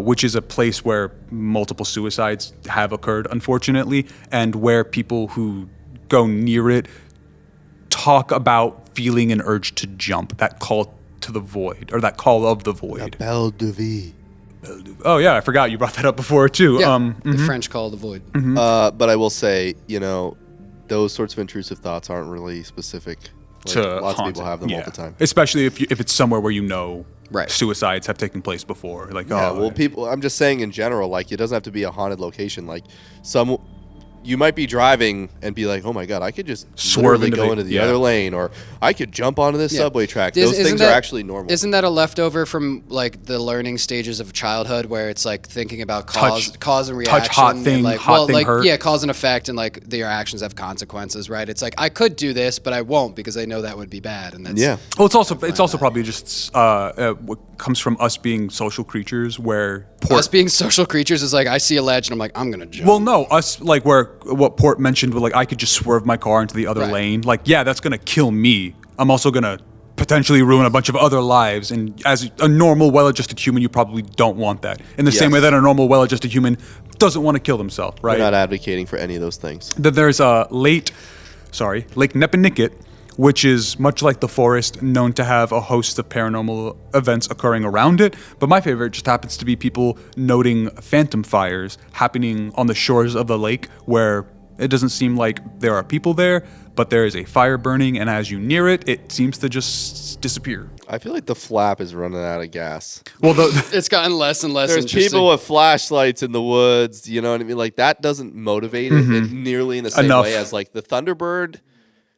which is a place where multiple suicides have occurred, unfortunately, and where people who go near it talk about feeling an urge to jump, that call to the void, or that call of the void. Belle de vie. Oh yeah, I forgot you brought that up before too. Yeah, the French call the void. But I will say, those sorts of intrusive thoughts aren't really specific. Like, To lots of haunted. people have them all Yeah. the time. Especially if it's somewhere where Right. suicides have taken place before. Like, Yeah, well, people. I'm just saying in general, like it doesn't have to be a haunted location. Like you might be driving and be like, oh my god, I could just Swerve literally go into the other lane, or I could jump onto this subway track. Those things are actually normal. Isn't that a leftover from like the learning stages of childhood, where it's like thinking about cause and reaction, hot and thing, like, hot thing hurt. yeah, cause and effect, and like your actions have consequences, right? It's like I could do this, but I won't because I know that would be bad, and that's Yeah. Well, it's also probably just what comes from us being social creatures, where us being social creatures is like I see a ledge and I'm like I'm gonna jump. Well, no, us like what Port mentioned, where like I could just swerve my car into the other Right. lane. Like, yeah, that's gonna kill me. I'm also gonna potentially ruin a bunch of other lives. And as a normal, well-adjusted human, you probably don't want that. In the same Yes. way that a normal, well-adjusted human doesn't want to kill themselves, right? We're not advocating for any of those things. There's Lake Nepanikit, which is much like the forest, known to have a host of paranormal events occurring around it. But my favorite just happens to be people noting phantom fires happening on the shores of the lake, where it doesn't seem like there are people there, but there is a fire burning, and as you near it, it seems to just disappear. I feel like the flap is running out of gas. Well, it's gotten less and less There's interesting. people with flashlights in the woods. You know what I mean? Like that doesn't motivate it nearly in the same Enough. way as like the Thunderbird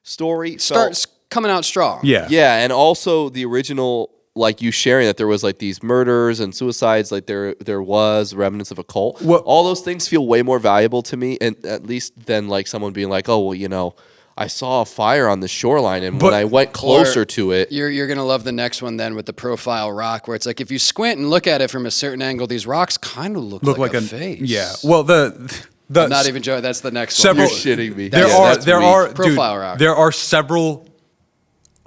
story starts coming out strong. yeah. Yeah, and also the original, like you sharing that there was like these murders and suicides, like there was remnants of a cult. Well- all those things feel way more valuable to me, and at least than like someone being like, oh well, I saw a fire on the shoreline, and when But- I went closer Or to it, You're gonna love the next one then with the profile rock, where it's like if you squint and look at it from a certain angle, these rocks kind of look like a face. Yeah. Well, the I'm not even joking. That's the next several. one. You're shitting me. There Yeah, are that's there weak. are dude, Profile rock. there are several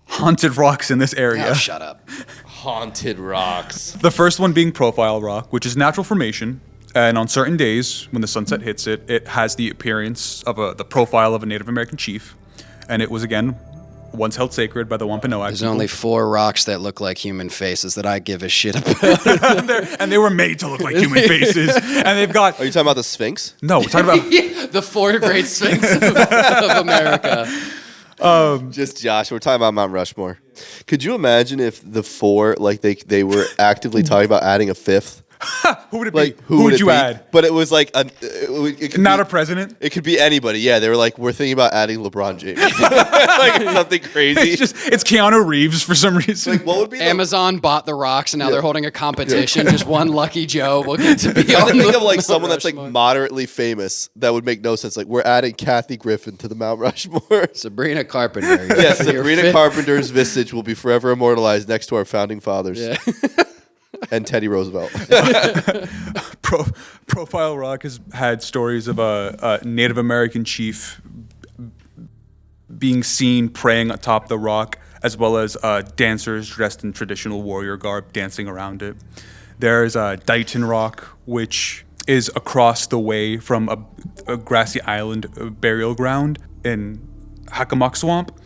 haunted rocks in this area. Oh, shut up. haunted rocks. The first one being Profile Rock, which is natural formation, and on certain days when the sunset hits it, it has the appearance of the profile of a Native American chief, and it was again once held sacred by the Wampanoag. There's people. only 4 rocks that look like human faces that I give a shit about. and they were made to look like human faces, and they've got Are you talking about the Sphinx? no. We're talking about The 4 great sphinx of America. Just Josh. We're talking about Mount Rushmore. Could you imagine if the 4, like they were actively talking about adding a 5th? Who would it be? Like, who would it you be? add? But it was like it could Not be, a president. It could be anybody. Yeah, they were like, we're thinking about adding LeBron James, like something crazy. It's Keanu Reeves for some reason. Like, what would be Amazon bought the rocks, and now they're holding a competition. Just one lucky Joe will get to be I on think the of like Mount someone that's like Rushmore. moderately famous that would make no sense. Like, we're adding Kathy Griffin to the Mount Rushmore. Sabrina Carpenter. Yes, You're Sabrina fit- Carpenter's visage will be forever immortalized next to our founding fathers. Yeah. And Teddy Roosevelt. Profile Rock has had stories of a Native American chief being seen praying atop the rock, as well as dancers dressed in traditional warrior garb dancing around it. There's Dighton Rock, which is across the way from a grassy island burial ground in Hackamock Swamp.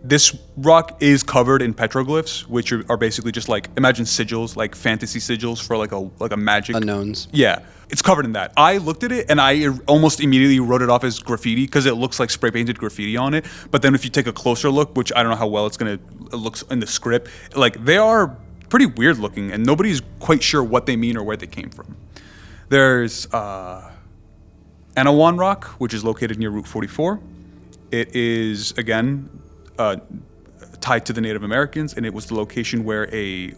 This rock is covered in petroglyphs, which are basically just like, imagine sigils, like fantasy sigils for like a magic. Unknowns. Yeah, it's covered in that. I looked at it and I almost immediately wrote it off as graffiti because it looks like spray painted graffiti on it. But then if you take a closer look, which I don't know how well it looks in the script, like they are pretty weird looking and nobody's quite sure what they mean or where they came from. There's Anawan Rock, which is located near Route 44. It is, again, tied to the Native Americans, and it was the location where a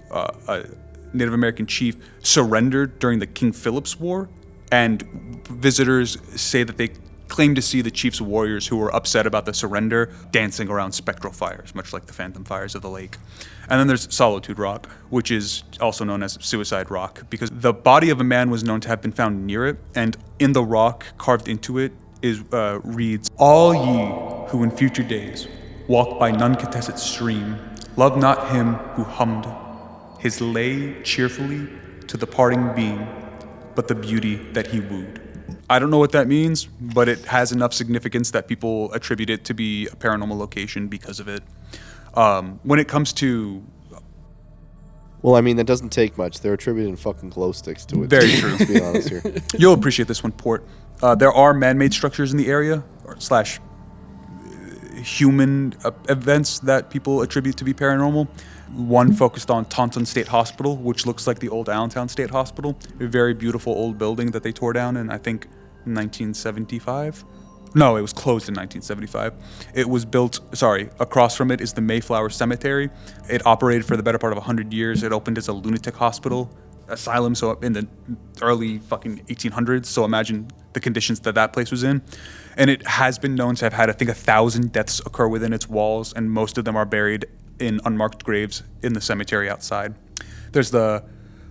Native American chief surrendered during the King Philip's War, and visitors say that they claim to see the chief's warriors who were upset about the surrender dancing around spectral fires, much like the phantom fires of the lake. And then there's Solitude Rock, which is also known as Suicide Rock, because the body of a man was known to have been found near it, and in the rock carved into it reads, "All ye who in future days walk by Nunkatesset stream, love not him who hummed his lay cheerfully to the parting beam, but the beauty that he wooed." I don't know what that means, but it has enough significance that people attribute it to be a paranormal location because of it. When it comes to... Well, I mean, that doesn't take much. They're attributing fucking glow sticks to it. Very true. Let's be honest here. You'll appreciate this one, Port. There are man-made structures in the area, / human events that people attribute to be paranormal. One focused on Taunton State Hospital, which looks like the old Allentown State Hospital, a very beautiful old building that they tore down in, I think, 1975. No, it was closed in 1975. It was built, across from it is the Mayflower Cemetery. It operated for the better part of 100 years. It opened as a lunatic hospital, asylum, so in the early fucking 1800s. So imagine the conditions that place was in. And it has been known to have had, I think, 1,000 deaths occur within its walls, and most of them are buried in unmarked graves in the cemetery outside. There's the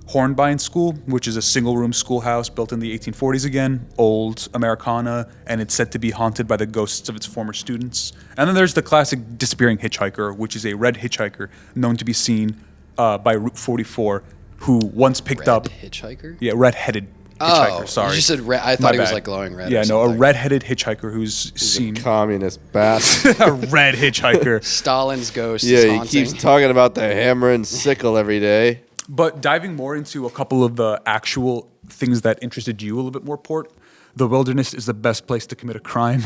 Hornbein School, which is a single-room schoolhouse built in the 1840s again, old Americana, and it's said to be haunted by the ghosts of its former students. And then there's the classic disappearing hitchhiker, which is a red hitchhiker known to be seen by Route 44, who once picked up... hitchhiker? Yeah, red-headed hitchhiker, sorry. You said red. I thought he was like glowing red. Yeah, or no, a something. red-headed hitchhiker who's seen... Communist bastard. a red hitchhiker. Stalin's ghost Yeah, is he haunting. keeps talking about the hammer and sickle every day. But diving more into a couple of the actual things that interested you a little bit more, Port, the wilderness is the best place to commit a crime.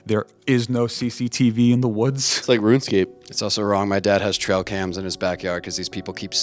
There is no CCTV in the woods. It's like RuneScape. It's also wrong. My dad has trail cams in his backyard because these people keep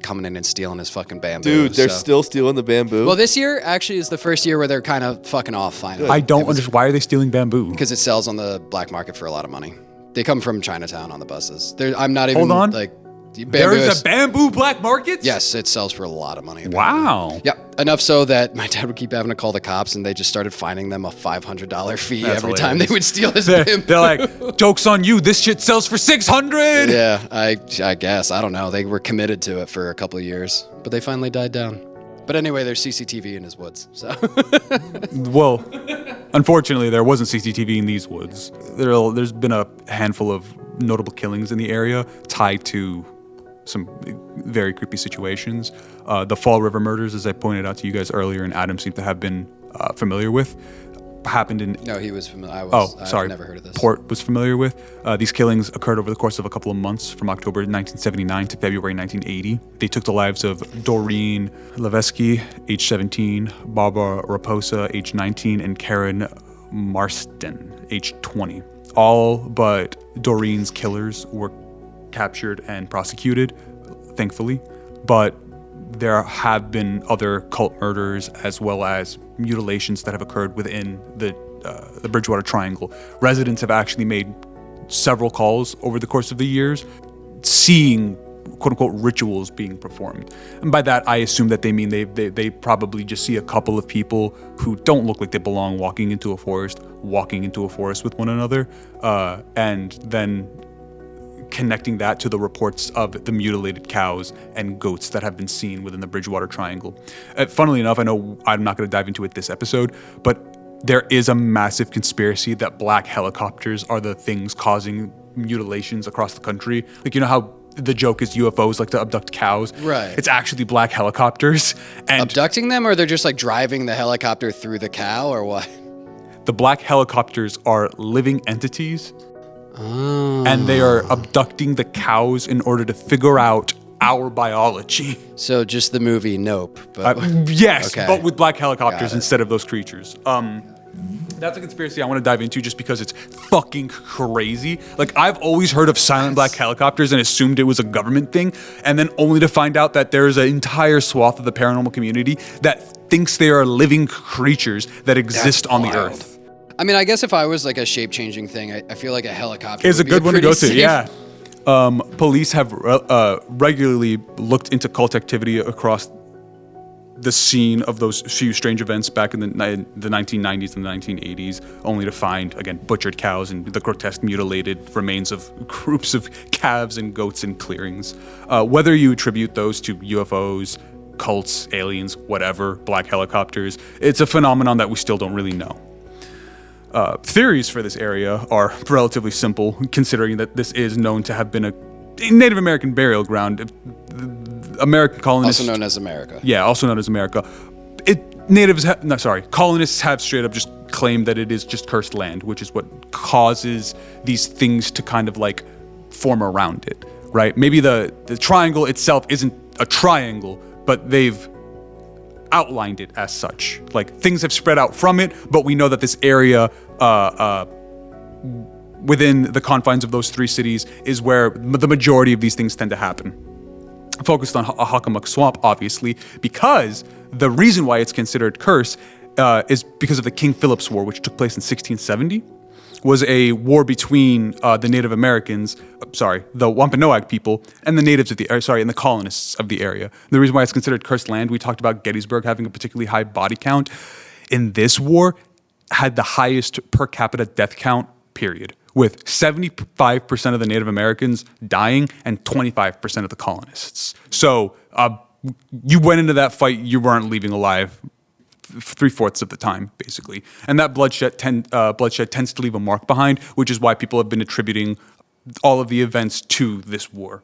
coming in and stealing his fucking bamboo. Dude, they're still stealing the bamboo. Well, this year actually is the first year where they're kind of fucking off finally. I don't understand. Why are they stealing bamboo? Because it sells on the black market for a lot of money. They come from Chinatown on the buses. I'm not even Hold on. like... There is a bamboo black market? Yes, it sells for a lot of money. Wow. Yeah, enough so that my dad would keep having to call the cops, and they just started fining them a $500 fee That's every time they hilarious. would steal his They're bamboo. like, joke's on you. This shit sells for $600. Yeah, I guess. I don't know. They were committed to it for a couple of years, but they finally died down. But anyway, there's CCTV in his woods. So Well, unfortunately, there wasn't CCTV in these woods. There's been a handful of notable killings in the area tied to some very creepy situations. The Fall River murders, as I pointed out to you guys earlier, and Adam seemed to have been familiar with, happened in... no, he was familiar. Sorry. I've never heard of this. Port was familiar with. These killings occurred over the course of a couple of months, from October 1979 to February 1980. They took the lives of Doreen Levesky, age 17, Barbara Raposa, age 19, and Karen Marston, age 20. All but Doreen's killers were captured and prosecuted, thankfully. But there have been other cult murders as well as mutilations that have occurred within the Bridgewater Triangle. Residents have actually made several calls over the course of the years, seeing quote-unquote rituals being performed. And by that, I assume that they mean they probably just see a couple of people who don't look like they belong walking into a forest with one another, and then connecting that to the reports of the mutilated cows and goats that have been seen within the Bridgewater Triangle. Funnily enough, I know I'm not going to dive into it this episode, but there is a massive conspiracy that black helicopters are the things causing mutilations across the country. Like, you know how the joke is UFOs like to abduct cows? Right. It's actually black helicopters. And Abducting them, or they're just like driving the helicopter through the cow, or what? the black helicopters are living entities. And they are abducting the cows in order to figure out our biology. So just the movie Nope. But Yes, okay. but with black helicopters Got it. instead of those creatures. That's a conspiracy I want to dive into just because it's fucking crazy. Like, I've always heard of silent black helicopters and assumed it was a government thing, and then only to find out that there's an entire swath of the paranormal community that thinks they are living creatures that exist on the wild. earth. I mean, I guess if I was like a shape-changing thing, I feel like a helicopter It's a would be good one to pretty go to, safe. yeah. Police have regularly looked into cult activity across the scene of those few strange events back in the 1990s and the 1980s, only to find, again, butchered cows and the grotesque mutilated remains of groups of calves and goats in clearings. Whether you attribute those to UFOs, cults, aliens, whatever, black helicopters, it's a phenomenon that we still don't really know. Theories for this area are relatively simple, considering that this is known to have been a Native American burial ground. American colonists, Also known as America. yeah, also known as America. Colonists have straight up just claimed that it is just cursed land, which is what causes these things to kind of like form around it, right? Maybe the triangle itself isn't a triangle, but they've outlined it as such. Like, things have spread out from it, but we know that this area within the confines of those three cities is where the majority of these things tend to happen. Focused on Hockomock Swamp, obviously, because the reason why it's considered curse is because of the King Philip's War, which took place in 1670. Was a war between the Native Americans, the Wampanoag people, and the natives of and the colonists of the area. The reason why it's considered cursed land, we talked about Gettysburg having a particularly high body count. In this war, had the highest per capita death count, period, with 75% of the Native Americans dying and 25% of the colonists. So you went into that fight, you weren't leaving alive 3/4 of the time, basically. And that bloodshed tends to leave a mark behind, which is why people have been attributing all of the events to this war.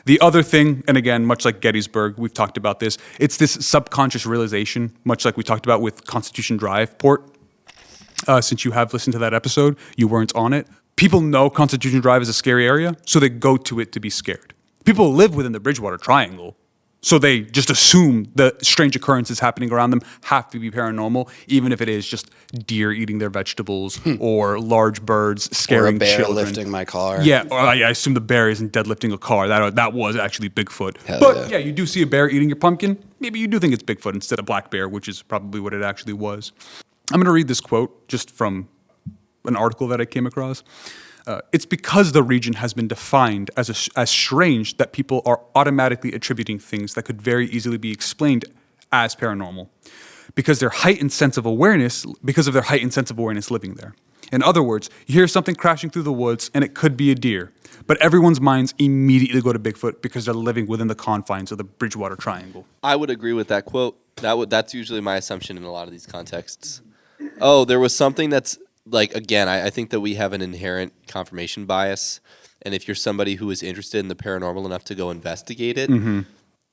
The other thing, and again, much like Gettysburg, we've talked about this, it's this subconscious realization, much like we talked about with Constitution Drive port. Since you have listened to that episode, you weren't on it. People know Constitution Drive is a scary area, so they go to it to be scared. People live within the Bridgewater Triangle, so they just assume the strange occurrences happening around them have to be paranormal, even if it is just deer eating their vegetables or large birds scaring Or a bear children. lifting my car. Yeah, I assume the bear isn't deadlifting a car. That was actually Bigfoot. Hell But yeah. you do see a bear eating your pumpkin. Maybe you do think it's Bigfoot instead of black bear, which is probably what it actually was. I'm going to read this quote just from an article that I came across. It's because the region has been defined as strange that people are automatically attributing things that could very easily be explained as paranormal, because of their heightened sense of awareness living there. In other words, you hear something crashing through the woods and it could be a deer, but everyone's minds immediately go to Bigfoot because they're living within the confines of the Bridgewater Triangle. I would agree with that quote. That's usually my assumption in a lot of these contexts. Oh, there was something that's like, again, I think that we have an inherent confirmation bias. And if you're somebody who is interested in the paranormal enough to go investigate it,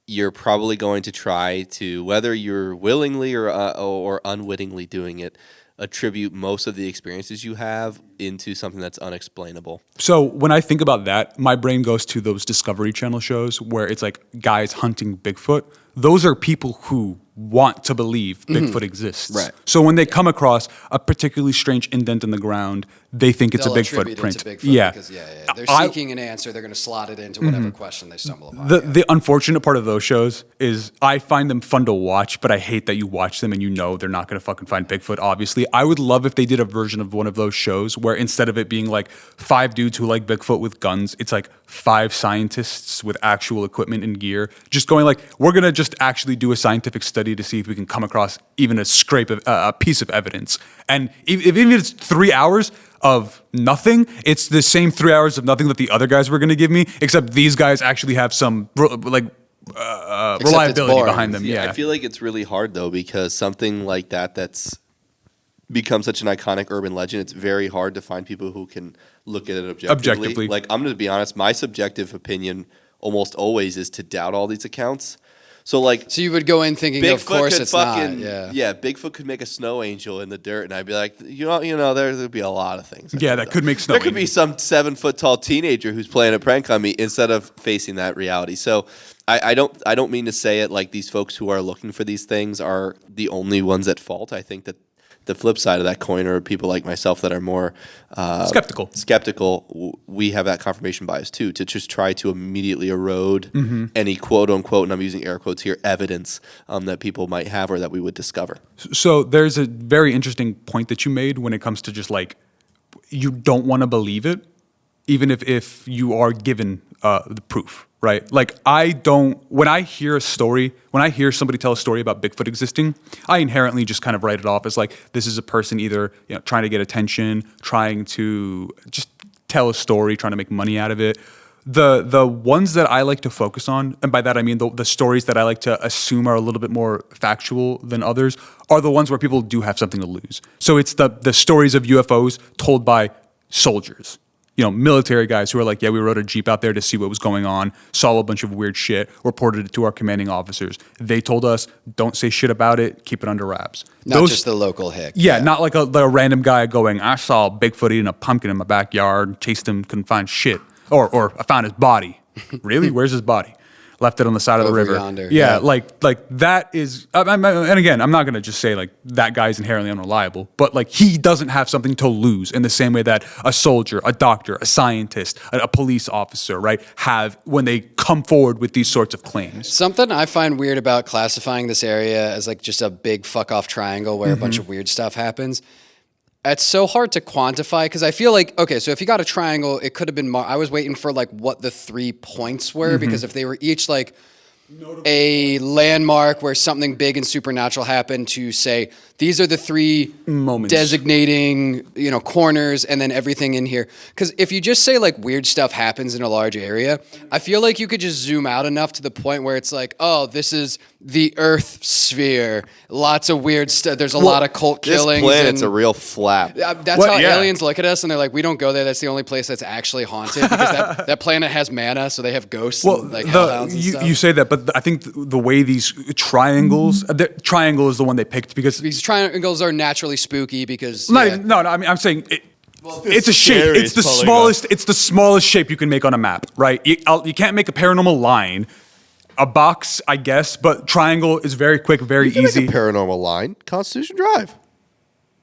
you're probably going to try to, whether you're willingly or unwittingly doing it, attribute most of the experiences you have into something that's unexplainable. So when I think about that, my brain goes to those Discovery Channel shows where it's like guys hunting Bigfoot. Those are people who want to believe Bigfoot exists. Right. So when they come across a particularly strange indent in the ground, they think it's They'll a Bigfoot attribute print. it to Bigfoot Yeah. because they're seeking an answer. They're going to slot it into whatever question they stumble upon. The unfortunate part of those shows is I find them fun to watch, but I hate that you watch them and you know they're not going to fucking find Bigfoot, obviously. I would love if they did a version of one of those shows where instead of it being like 5 dudes who like Bigfoot with guns, it's like 5 scientists with actual equipment and gear just going like, we're going to just actually do a scientific study to see if we can come across even a scrape of a piece of evidence. And even if it's 3 hours of nothing, it's the same 3 hours of nothing that the other guys were going to give me, except these guys actually have some reliability behind them. Yeah, I feel like it's really hard though, because something like that's become such an iconic urban legend. It's very hard to find people who can look at it objectively. Like, I'm going to be honest, my subjective opinion almost always is to doubt all these accounts. So you would go in thinking, of course it's not. Yeah, Bigfoot could make a snow angel in the dirt, and I'd be like, there'd be a lot of things. That could make snow. There could be some 7-foot tall teenager who's playing a prank on me instead of facing that reality. So I don't mean to say it like these folks who are looking for these things are the only ones at fault. I think that the flip side of that coin are people like myself that are more skeptical. We have that confirmation bias too, to just try to immediately erode any quote unquote, and I'm using air quotes here, evidence that people might have or that we would discover. So there's a very interesting point that you made when it comes to just like, you don't want to believe it, even if you are given the proof, right? Like when I hear somebody tell a story about Bigfoot existing, I inherently just kind of write it off as like, this is a person either trying to get attention, trying to just tell a story, trying to make money out of it. The ones that I like to focus on, and by that I mean the stories that I like to assume are a little bit more factual than others, are the ones where people do have something to lose. So it's the stories of UFOs told by soldiers. Military guys who are like, yeah, we rode a Jeep out there to see what was going on, saw a bunch of weird shit, reported it to our commanding officers. They told us, don't say shit about it, keep it under wraps. Not just the local hick. Yeah, not like a random guy going, I saw Bigfoot eating a pumpkin in my backyard, chased him, couldn't find shit. Or I found his body. Really? Where's his body? Left it on the side of the river. Yonder. Yeah, like that is, and again, I'm not going to just say like that guy's inherently unreliable, but like he doesn't have something to lose in the same way that a soldier, a doctor, a scientist, a police officer, right, have when they come forward with these sorts of claims. Something I find weird about classifying this area as like just a big fuck off triangle where a bunch of weird stuff happens. It's so hard to quantify because I feel like, okay, so if you got a triangle, it could have been, I was waiting for like what the 3 points were because if they were each like a landmark where something big and supernatural happened, to say these are the 3 moments designating, corners, and then everything in here. Because if you just say like weird stuff happens in a large area, I feel like you could just zoom out enough to the point where it's like, oh, this is the Earth sphere. Lots of weird stuff. There's a lot of cult killings. This planet's a real flap. That's how aliens look at us, and they're like, we don't go there. That's the only place that's actually haunted because that planet has mana, so they have ghosts. Well, and, like hellhounds and stuff. You say that, but I think the way these triangles, the triangle is the one they picked because these triangles are naturally spooky because no. I mean, I'm saying it's a shape. It's the smallest. It's the smallest shape you can make on a map, right? You can't make a paranormal line. A box, I guess, but triangle is very quick, very easy. Make a paranormal line, Constitution Drive.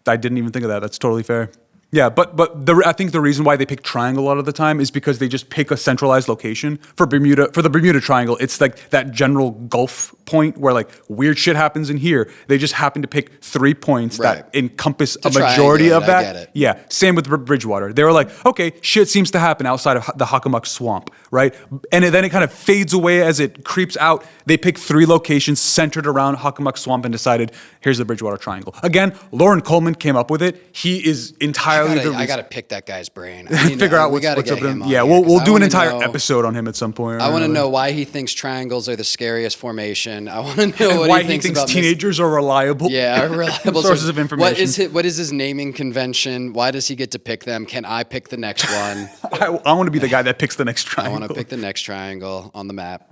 I didn't even think of that. That's totally fair. Yeah, but I think the reason why they pick triangle a lot of the time is because they just pick a centralized location. For the Bermuda Triangle, it's like that general Gulf point where like weird shit happens in here. They just happen to pick 3 points that encompass a majority of that. I get it. Yeah, same with Bridgewater. They were like, okay, shit seems to happen outside of the Hockomock Swamp, right? And then it kind of fades away as it creeps out. They picked 3 locations centered around Hockomock Swamp and decided, here's the Bridgewater Triangle. Again, Lauren Coleman came up with it. He is entirely I gotta pick that guy's brain. Figure out what's up with him. Yeah, we'll do an entire episode on him at some point. I want to know why he thinks triangles are the scariest formation. I want to know what why he thinks about teenagers are reliable. Yeah, reliable sources of information. What is his naming convention? Why does he get to pick them? Can I pick the next one? I want to be the guy that picks the next triangle. I want to pick the next triangle on the map.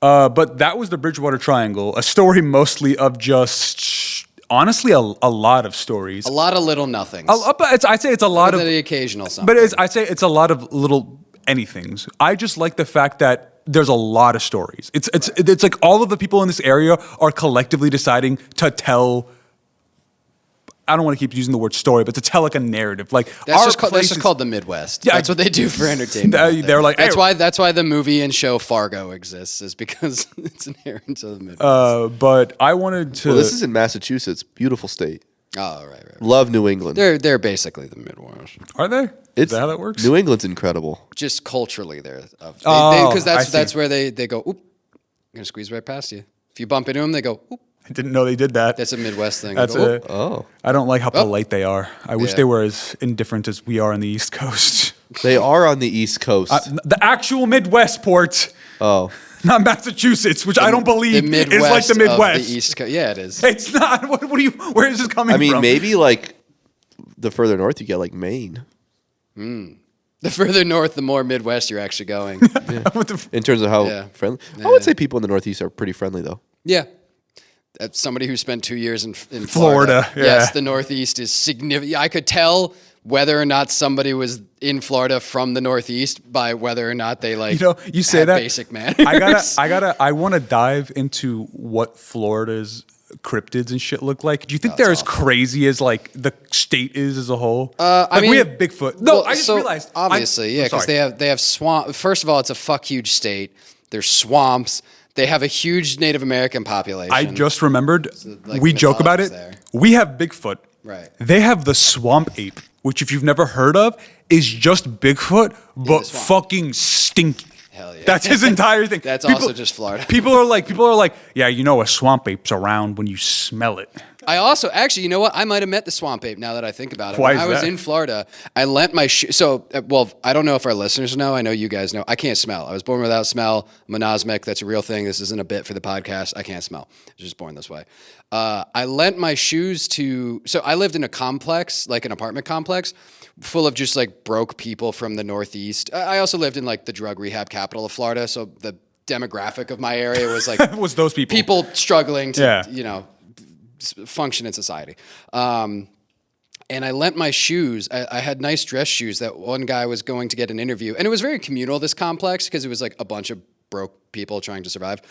But that was the Bridgewater Triangle, a story mostly of just. Honestly, a lot of stories. A lot of little nothings. I'd say it's a lot of the occasional something. But I'd say it's a lot of little anythings. I just like the fact that there's a lot of stories. It's like all of the people in this area are collectively deciding to tell I don't want to keep using the word story, but to tell like a narrative. Like That's our just place is- called the Midwest. Yeah, That's what they do for entertainment. They're like, that's hey, why the movie and show Fargo exists, is because it's inherent to the Midwest. but I wanted to. Well, this is in Massachusetts. Beautiful state. Oh, right. Love New England. They're basically the Midwest. Are they? Is that how that works? New England's incredible. Just culturally, because I that's see. where they go. Oop, I'm gonna squeeze right past you. If you bump into them, they go. Oop. I didn't know they did that. That's a Midwest thing. That's They go, a. "Oop." Oh, I don't like how polite they are. I wish Yeah. they were as indifferent as we are on the East Coast. they are on the East Coast. The actual Midwest port, Oh, not Massachusetts, which I don't The believe Midwest is like the Midwest. of the East Coast. Yeah, it is. It's not. What are you? Where is this coming I mean, from? maybe like the further north you get, like Maine, The further north, the more Midwest you're actually going. What the f- in terms of how Yeah. friendly. I would say people in the Northeast are pretty friendly, though. Yeah. As somebody who spent 2 years in Florida. Florida, yeah. Yes, the Northeast is significant. I could tell whether or not somebody was in Florida from the Northeast by whether or not they you say had that basic manners. I want to dive into what Florida's cryptids and shit look like. Do you think they're as crazy as like the state is as a whole? I mean, we have Bigfoot. No, well, I just so realized. Obviously, I'm because sorry. they have swamp. First of all, it's a fuck huge state. There's swamps. They have a huge Native American population. I just remembered. like, We joke about it. mythology's there. We have Bigfoot. Right. They have the swamp ape, which if you've never heard of, is just Bigfoot, but swamp. fucking stinky. Hell yeah. That's his entire thing. That's also just Florida. People are like, yeah, you know, a swamp ape's around when you smell it. I also, actually, you know what? I might have met the swamp ape now that I think about it. Why When is I was that? in Florida, I lent my well, I don't know if our listeners know. I know you guys know. I can't smell. I was born without smell. I'm anosmic. That's a real thing. This isn't a bit for the podcast. I can't smell. I was just born this way. I lent my shoes to, so I lived in a complex, like an apartment complex, full of just like broke people from the Northeast. I also lived in like the drug rehab capital of Florida. So the demographic of my area was like, Was those people? people struggling to, Yeah. function in society. And I lent my shoes. I had nice dress shoes that one guy was going to get an interview. And it was very communal, this complex, because it was like a bunch of broke people trying to survive.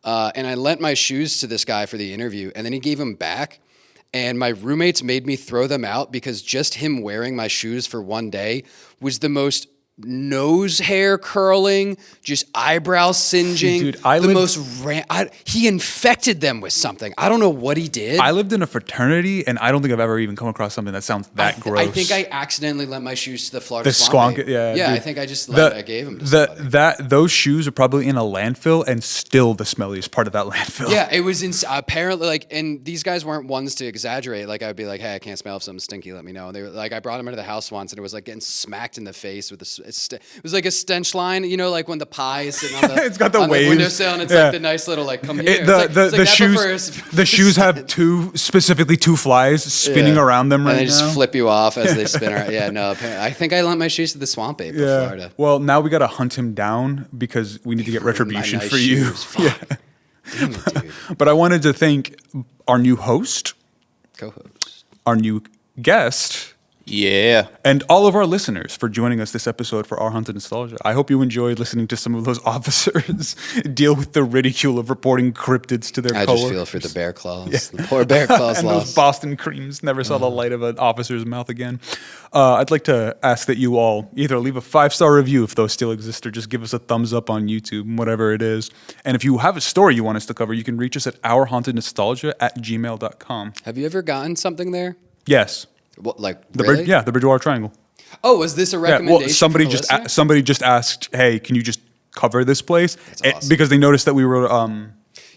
And I lent my shoes to this guy for the interview. And then he gave them back. And my roommates made me throw them out because just him wearing my shoes for one day was the most nose hair curling, just eyebrow singeing. Dude, He infected them with something. I don't know what he did. I lived in a fraternity, and I don't think I've ever even come across something that sounds that gross. I think I accidentally lent my shoes to the Florida The Swamp skunk, Ape. yeah. Yeah, dude. I think I just I gave them to somebody. Those shoes are probably in a landfill, and still the smelliest part of that landfill. Yeah, it was apparently like, and these guys weren't ones to exaggerate. Like I'd be like, "Hey, I can't smell if something's stinky. Let me know." And they were like, I brought them into the house once, and it was like getting smacked in the face with it was like a stench line, you know, like when the pie is sitting on the It's got the on waves. the windowsill, and it's Yeah. like the nice little like come here. The shoes have two flies spinning around them right and they now. just flip you off as they spin around. Yeah, no, apparently, I think I lent my shoes to the Swamp Ape of Florida. Well, now we got to hunt him down because we need to get retribution nice for you. shoes. Fuck. Damn it, dude. But I wanted to thank our new host, Co-host. our new guest, Yeah. and all of our listeners for joining us this episode for Our Haunted Nostalgia. I hope you enjoyed listening to some of those officers deal with the ridicule of reporting cryptids to their I coworkers. just feel for the bear claws. The poor bear claws And those lost. Boston creams never saw the light of an officer's mouth again. I'd like to ask that you all either leave a 5-star review if those still exist, or just give us a thumbs up on YouTube, whatever it is. And if you have a story you want us to cover, you can reach us at ourhauntednostalgia@gmail.com. Have you ever gotten something there? Yes. What, like The really? the Bridgewater Triangle. Oh, was this a Yeah, recommendation? well, somebody from a just listener? somebody just asked, "Hey, can you just cover this place?" awesome. Because they noticed that we were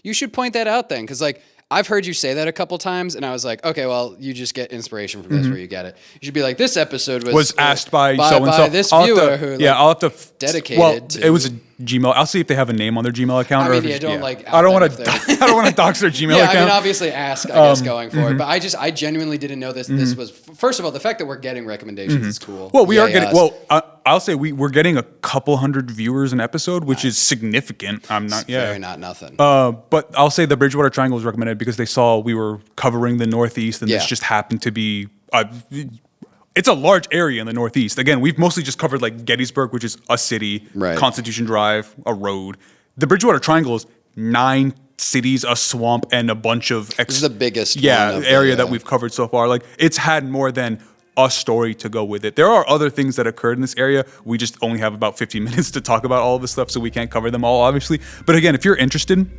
You should point that out then, because like I've heard you say that a couple times, and I was like, okay, well, you just get inspiration from this where you get it. You should be like, this episode was asked by so and so. this I'll have viewer to- who like, yeah, I'll have to dedicated Well, to- it was a Gmail. I'll see if they have a name on their Gmail account. I or mean, if yeah, it's- don't like. I don't out want them to. if they're- I don't want to dox their Gmail Yeah, account. I mean, obviously ask, I guess, going forward. But I genuinely didn't know this. This was, first of all, the fact that we're getting recommendations is cool. Well, we are Yay getting. us. Well, I'll say we're getting a couple hundred viewers an episode, which is significant. I'm not. Very Yeah. not nothing. But I'll say the Bridgewater Triangle was recommended because they saw we were covering the Northeast, and this Yeah. just happened to be. It's a large area in the Northeast. Again, we've mostly just covered like Gettysburg, which is a city, Right. Constitution Drive, a road. The Bridgewater Triangle is 9 cities, a swamp, and a bunch of This is the biggest yeah one of area the, that we've covered so far. Like, it's had more than a story to go with it. There are other things that occurred in this area. We just only have about 15 minutes to talk about all of this stuff, so we can't cover them all, obviously. But again, if you're interested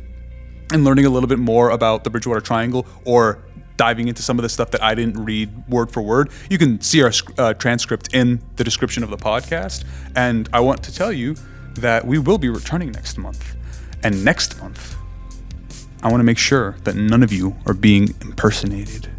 in learning a little bit more about the Bridgewater Triangle, or diving into some of the stuff that I didn't read word for word, you can see our transcript in the description of the podcast. And I want to tell you that we will be returning next month. And next month, I want to make sure that none of you are being impersonated.